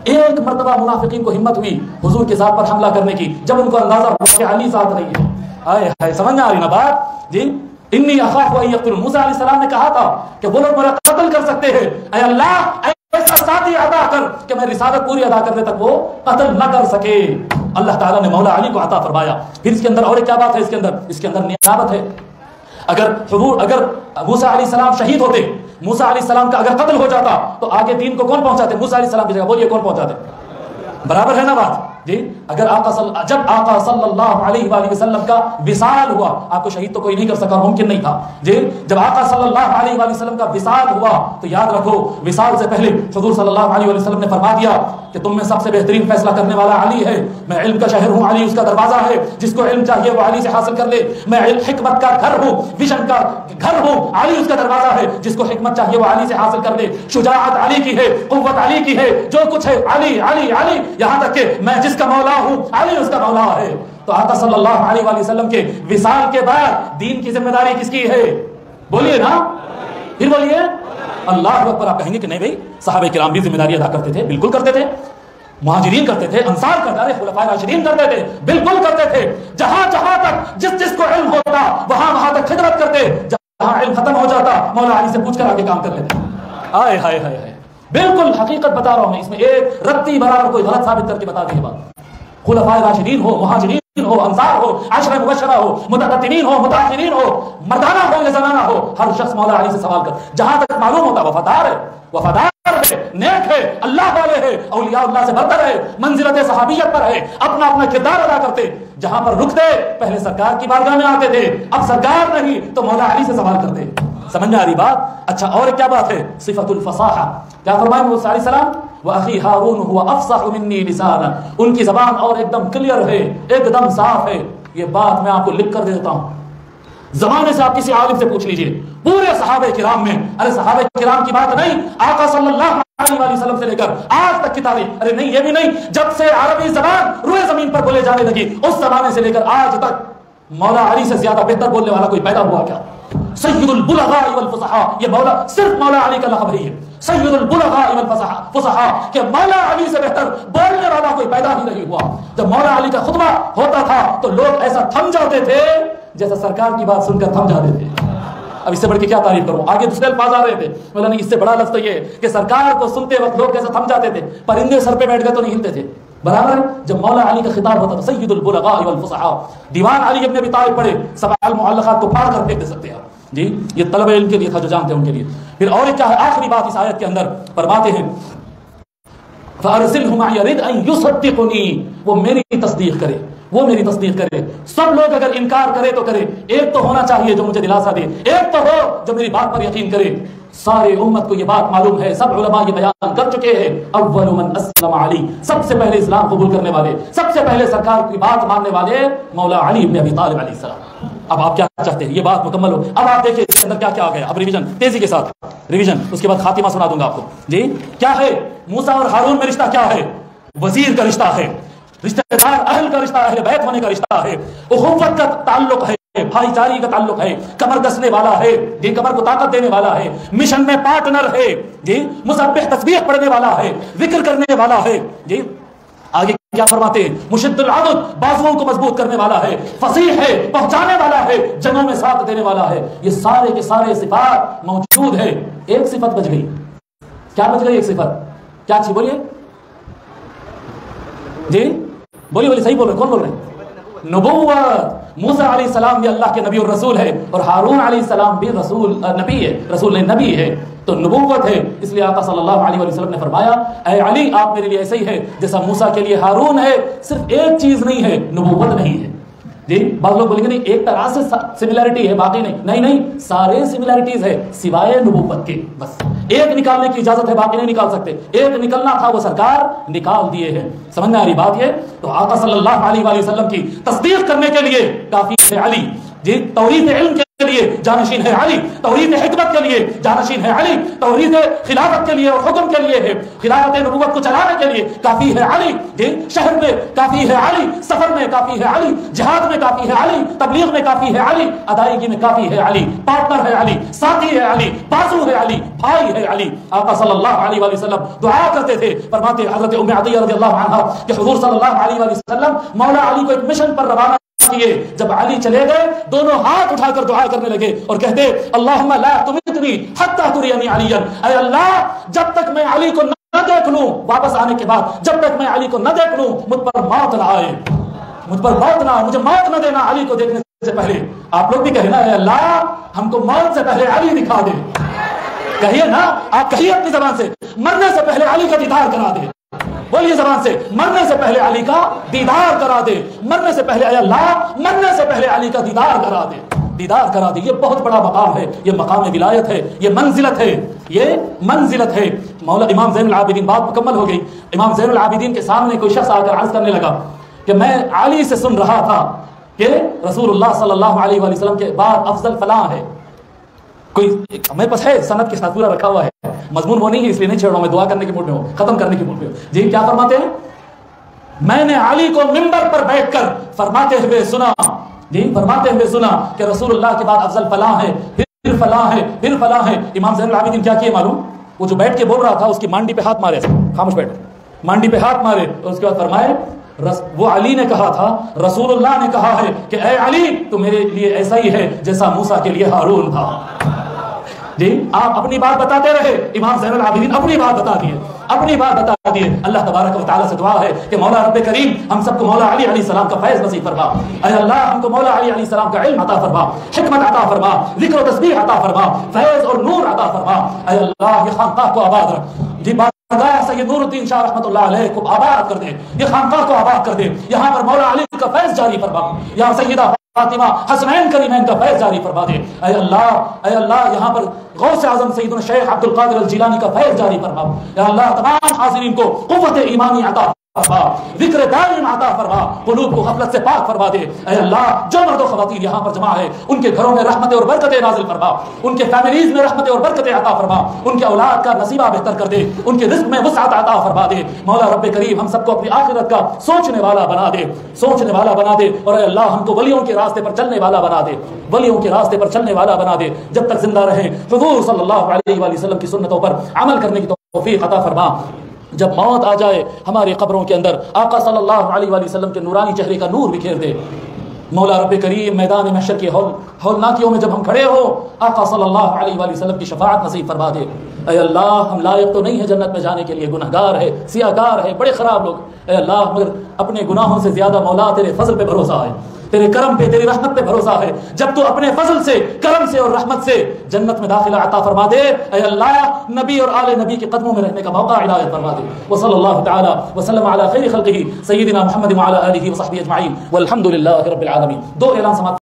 ایک مرتبہ منافقین کو ہمت ہوئی حضور کے ذات پر حملہ کرنے کی، جب ان کو اندازہ ہوا کہ علی ساتھ نہیں ہے، آئے ہائے، سمجھ میں آ رہی نا بات جی؟ انی اخاف ان یقتلون، موسیٰ علیہ السلام نے کہا تھا کہ وہ لوگ میرا قتل کر سکتے ہیں، اے اللہ ایسا ساتھی عطا کر کہ میں رسالت پوری ادا کرنے تک وہ قتل نہ کر سکے۔ اللہ تعالیٰ نے مولا علی کو عطا فرمایا۔ پھر اس کے اندر اور کیا بات ہے، اس کے اندر نیابت ہے۔ اگر موسیٰ علیہ السلام شہید ہوتے، موسیٰ علیہ السلام کا اگر قتل ہو جاتا تو آگے دین کو کون پہنچاتے؟ موسیٰ علیہ السلام کی جگہ، بولیے کون پہنچاتے؟ برابر ہے نا بات جی؟ اگر جب آقا صلی اللہ علیہ وآلہ وسلم کا وصال ہوا، آپ کو شہید تو کوئی نہیں کر سکا، ممکن نہیں تھا جی، جب آقا صلی اللہ علیہ وآلہ وسلم کا وصال ہوا تو یاد رکھو وصال سے پہلے حضور صلی اللہ علیہ وآلہ وسلم نے فرما دیا کہ تم میں سب سے بہترین فیصلہ کرنے والا علی ہے، میں علم کا شہر ہوں، علی اس کا دروازہ ہے، جس کو علم چاہیے وہ علی سے حاصل کر لے، میں حکمت کا گھر ہوں، ویژن کا گھر ہوں، علی اس کا دروازہ ہے، جس کو حکمت چاہیے وہ علی سے حاصل کر لے، شجاعت علی کی ہے، قوت علی کی ہے، جو کچھ ہے علی علی علی، یہاں تک کہ میں جس کا مولا ہوں علی اس کا مولا ہے۔ تو آقا صلی اللہ علیہ وآلہ وسلم کے وصال کے بعد دین کی ذمہ داری کس کی ہے؟ بولیے نا، پھر بولیے اللہ اکبر۔ آپ کہیں گے کہ نہیں بھائی صحابہ کرام بھی ذمہ داری ادا کرتے تھے، بالکل کرتے تھے، مہاجرین کرتے تھے، انصار کرتے تھے، خلفائے راشدین کرتے تھے، بالکل کرتے تھے، جہاں جہاں تک جس کو علم ہوتا وہاں تک خدمت کرتے، جہاں علم ختم ہو جاتا مولا علی سے پوچھ کر آگے کام کر لیتے۔ آئے ہائے ہائے ہائے، بالکل حقیقت بتا رہا ہوں میں، اس میں ایک رتی برابر کوئی غلط ثابت کر کے بتا دیں بات۔ خلفائے راشدین ہو، مہاجرین ہو، انصار ہو، عشرہ مبشرہ ہو، متقدمین ہو، متاخرین ہو، مردانہ ہو یا زنانہ ہو، ہر شخص مولا علی سے سوال کر، جہاں تک معلوم ہوتا وفادار ہے، نیک ہے، اللہ والے ہے، اولیاء اللہ سے برتر ہے، منزلت صحابیت پر ہے، اپنا اپنا کردار ادا کرتے، جہاں پر رکتے پہلے سرکار کی بارگاہ میں آتے تھے، اب سرکار نہیں تو مولا علی سے سوال کرتے۔ سمجھ میں آ رہی بات؟ اچھا اور کیا بات ہے؟ صفت الفصاحہ، کیا فرمائے موسیٰ علیہ السلام؟ وَأَخِي هَارُونُ هُوَ أَفْصَحُ مِنِّي لِسَانًا، ان کی زبان اور ایک دم کلیئر ہے، ایک دم صاف ہے۔ یہ بات میں آپ کو لکھ کر دیتا ہوں، زمانے سے آپ کسی عالم سے پوچھ لیجئے، پورے صحابہ کرام میں، ارے صحابہ کرام کی بات نہیں، آقا صلی اللہ علیہ وآلہ وسلم سے لے کر آج تک کی تاریخ، ارے نہیں یہ بھی نہیں، جب سے عربی زبان روئے زمین پر بولے جانے لگی اس زمانے سے لے کر آج تک مولا علی سے زیادہ بہتر بولنے والا کوئی پیدا ہوا کیا؟ سید البلغاء والفصحاء، یہ مولا صرف مولا علی کا لقب ہی ہے، سید البلغاء والفصحاء، کہ مولا علی سے بہتر بولنے والا کوئی پیدا ہی نہیں ہوا۔ جب مولا علی کا خطبہ ہوتا تھا تو لوگ ایسا تھم جاتے تھے جیسا سرکار کی بات سن کر تھم جاتے تھے. اب اس سے بڑھ کے کیا تعریف کروں. آگے دوسرے الفاظ آ رہے تھے. مولانا اس سے بڑا لفظ تو یہ ہے کہ سرکار کو سنتے وقت لوگ کیسے تھم جاتے تھے, پرندے سر پہ بیٹھ گئے تو نہیں ہلتے تھے. برابر ہے. جب مولا علی کا خطاب ہوتا تھا سید البلغاء والفصحاء, دیوان علی ابن ابی طالب پڑھے, سبع المعلقات کو پھاڑ کر پھینک دے سکتے ہیں جی. یہ طلب علم کے لیے تھا جو جانتے ہیں ان کے لیے. پھر اور کیا ہے آخری بات اس آیت کے اندر فرماتے ہیں فَأَرْسِلْهُ مَعِيَ رِدْ أَن يُصَدِّقُنِي, وہ میری تصدیق کرے, وہ میری تصدیق کرے. سب لوگ اگر انکار کرے تو کرے, ایک تو ہونا چاہیے جو مجھے دلاسا دے, ایک تو ہو جو میری بات پر یقین کرے. سارے امت کو یہ بات معلوم ہے, سب علماء یہ بیان کر چکے ہیں. اول من اسلم علی, سب سے پہلے اسلام قبول کرنے والے, سب سے پہلے سرکار کی بات ماننے والے مولا علی ابن ابی طالب علیہ السلام. اب آپ کیا چاہتے ہیں یہ بات مکمل ہو. اب آپ دیکھیں اس کے اندر کیا کیا آ گیا. اب ریویژن تیزی کے ساتھ ریویژن, اس کے بعد خاتمہ سنا دوں گا آپ کو جی. کیا ہے موسیٰ اور ہارون میں رشتہ, کیا ہے وزیر کا رشتہ ہے, رشتہ دار اہل کا رشتہ, اہل بیت ہونے کا رشتہ ہے, اخوت کا تعلق ہے, بھائی چارگی کا تعلق ہے, کمر کسنے والا ہے جی, کمر کو طاقت دینے والا ہے, مشن میں پارٹنر ہے جی, مسبح تسبیح پڑھنے والا ہے, ذکر کرنے والا ہے جی. آگے کیا فرماتے ہیں مشد العضد, بازوؤں کو مضبوط کرنے والا ہے, فصیح ہے, پہنچانے والا ہے, جنگوں میں ساتھ دینے والا ہے. یہ سارے کے سارے صفات موجود ہے. ایک صفت بچ گئی. کیا بچ گئی ایک صفت, کیا چیز بولیے جی, بولیے صحیح بول رہے, کون بول رہے ہیں؟ نبوت. موسیٰ علیہ السلام بھی اللہ کے نبی اور رسول ہے, اور ہارون علیہ السلام بھی رسول نبی ہے, رسول نبی ہے. تو نبوت ہے. اس لیے آقا صلی اللہ علیہ وسلم نے فرمایا اے علی آپ میرے لیے ایسے ہی ہے جیسا موسیٰ کے لیے ہارون ہے. صرف ایک چیز نہیں ہے, نبوت نہیں ہے جی. بعض لوگ بولیں گے نہیں ایک طرح سے سملیرٹی ہے باقی نہیں, نہیں نہیں, سارے سملیرٹیز ہے سوائے نبوت کے. بس ایک نکالنے کی اجازت ہے, باقی نہیں نکال سکتے. ایک نکلنا تھا وہ سرکار نکال دیے ہیں. سمجھ میں آ رہی بات یہ. تو آقا صلی اللہ علیہ وآلہ وسلم کی تصدیق کرنے کے لیے کافی ہے علی جی. توریث علم کے لیے جانشین ہے علی, توریث حکمت کے لیے جانشین ہے علی, توریث خلافت کے لیے اور حکم کے لیے ہے, خلافت نبوت کو چلانے کے لیے کافی ہے علی جی. شہر میں کافی ہے علی, سفر میں کافی ہے علی, جہاد میں کافی ہے علی, تبلیغ میں کافی ہے علی, ادائیگی میں کافی ہے علی, پارٹنر ہے علی, ساتھی ہے علی, بازو ہے علی, بھائی ہے علی. آقا صلی اللہ علیہ وآلہ وسلم دعا کرتے تھے, فرماتے حضرت ام عطیہ رضی اللہ عنہا کہ حضور صلی اللہ علیہ وآلہ وسلم مولا علی کو ایک مشن پر روانہ کیے. جب علی چلے گئے دونوں ہاتھ اٹھا کر دعا کرنے لگے اور کہتے اللہم لا تمتنی حتی ترینی علیا, اے اللہ جب تک میں علی کو نہ دیکھ لوں, واپس آنے کے بعد جب تک میں علی کو نہ دیکھ لوں مجھ پر موت نہ آئے, مجھ پر موت نہ آئے, مجھے موت نہ دینا علی کو دیکھنے سے پہلے. آپ لوگ بھی کہیں نا اے اللہ ہم کو موت سے پہلے علی دکھا دے. کہیے نا, آپ کہیے اپنی زبان سے مرنے سے پہلے علی کا دیدار کرا دے. بولیے زبان سے مرنے سے پہلے علی کا دیدار کرا دے, مرنے سے پہلے اے اللہ مرنے سے پہلے علی کا دیدار کرا دے, دیدار کرا دے. یہ بہت بڑا مقام ہے, یہ مقام ولایت ہے, یہ منزلت ہے, یہ منزلت ہے. مولا امام زین العابدین, بات مکمل ہو گئی. امام زین العابدین کے سامنے کوئی شخص آ کر عرض کرنے لگا کہ میں علی سے سن رہا تھا کہ رسول اللہ صلی اللہ علیہ وآلہ وسلم کے بعد افضل فلاں ہے. کوئی میرے پاس ہے سند کے ساتھ پورا رکھا ہوا ہے, مضمون وہ نہیں ہے اس لیے نہیں چھیڑ رہا ہوں, میں دعا کرنے کی موڈ میں ہوں, ختم کرنے کی موڈ میں ہوں جی. کیا فرماتے ہیں, میں نے علی کو منبر پر بیٹھ کر فرماتے ہوئے سنا جی, فرماتے ہوئے سنا کہ رسول اللہ کے بعد افضل فلاں ہے, پھر فلاں ہے, پھر فلاں ہے. امام زین العابدین کیا کیے معلوم, وہ جو بیٹھ کے بول رہا تھا اس کی مانڈی پہ ہاتھ مارے, خاموش بیٹھ, مانڈی پہ ہاتھ مارے, اور اس کے بعد فرمائے وہ علی نے کہا تھا, رسول اللہ نے کہا ہے کہ اے علی تو میرے لیے ایسا ہی ہے جیسا موسیٰ کے لیے ہارون تھا جی. آپ اپنی بات بتاتے رہے, امام زین العابدین اپنی بات بتا دیے, اپنی بات بتا دیے. اللہ تبارک و تعالیٰ سے دعا ہے کہ مولا رب کریم ہم سب کو مولا علی علیہ السلام کا فیض نصیب فرما. اے اللہ ہم کو مولا علی علیہ السلام کا علم عطا فرما, حکمت عطا فرما, ذکر و تسبیح عطا فرما, فیض اور نور عطا فرما. اے اللہ یہ خانقاہ کو آباد رکھ جی, بارگاہ سید نور الدین شاہ رحمۃ اللہ علیہ کو آباد کر دے, یہ خانقاہ کو آباد کر دے. یہاں پر مولا علی کا فیض جاری فرما, یہاں سیدہ فاطمہ حسنین کریمین کا فیض جاری فرما دے. اے اللہ یہاں پر غوث اعظم سیدنا شیخ عبد القادر الجیلانی کا فیض جاری فرما. یا اللہ تمام حاضرین کو قوت ایمانی عطا فرما, ذکر دائم عطا فرما, قلوب کو غفلت سے پاک فرما دے. اے اللہ جو مرد و خواتین یہاں پر جمع ہے ان کے گھروں میں رحمتیں اور برکتیں نازل فرما, ان کے فیملیز میں رحمتیں اور برکتیں عطا فرما, ان کے اولاد کا نصیبہ بہتر کر دے, ان کے رزق میں وسعت عطا فرما دے. مولا رب کریم ہم سب کو اپنی آخرت کا سوچنے والا بنا دے, سوچنے والا بنا دے. اور اے اللہ ہم کو ولیوں کے راستے پر چلنے والا بنا دے, ولیوں کے راستے پر چلنے والا بنا دے. جب تک زندہ رہیں حضور صلی اللہ علیہ وآلہ وسلم کی سنتوں پر عمل کرنے کی توفیق عطا فرما. جب موت آ جائے ہماری قبروں کے اندر آقا صلی اللہ علیہ وآلہ وسلم کے نورانی چہرے کا نور بکھیر دے. مولا رب کریم میدان محشر کے ہولناکیوں میں جب ہم کھڑے ہو آقا صلی اللہ علیہ وآلہ وسلم کی شفاعت نصیب فرما دے. اے اللہ ہم لائق تو نہیں ہے جنت میں جانے کے لیے، گنہگار ہے، سیاہکار ہے، بڑے خراب لوگ. اے اللہ مگر اپنے گناہوں سے زیادہ مولا تیرے فضل پہ بھروسہ ہے، تیرے کرم پہ، تیری رحمت پہ بھروسہ ہے. جب تو اپنے فضل سے، کرم سے اور رحمت سے جنت میں داخلہ عطا فرما دے، اے اللہ نبی اور آل نبی کے قدموں میں رہنے کا موقع عنایت فرما دے. وصلی اللہ تعالی وسلم علی خیر خلقہ سیدنا محمد وعلی آلہ وصحبہ اجمعین والحمد للہ رب العالمین. 2 اعلان سماعت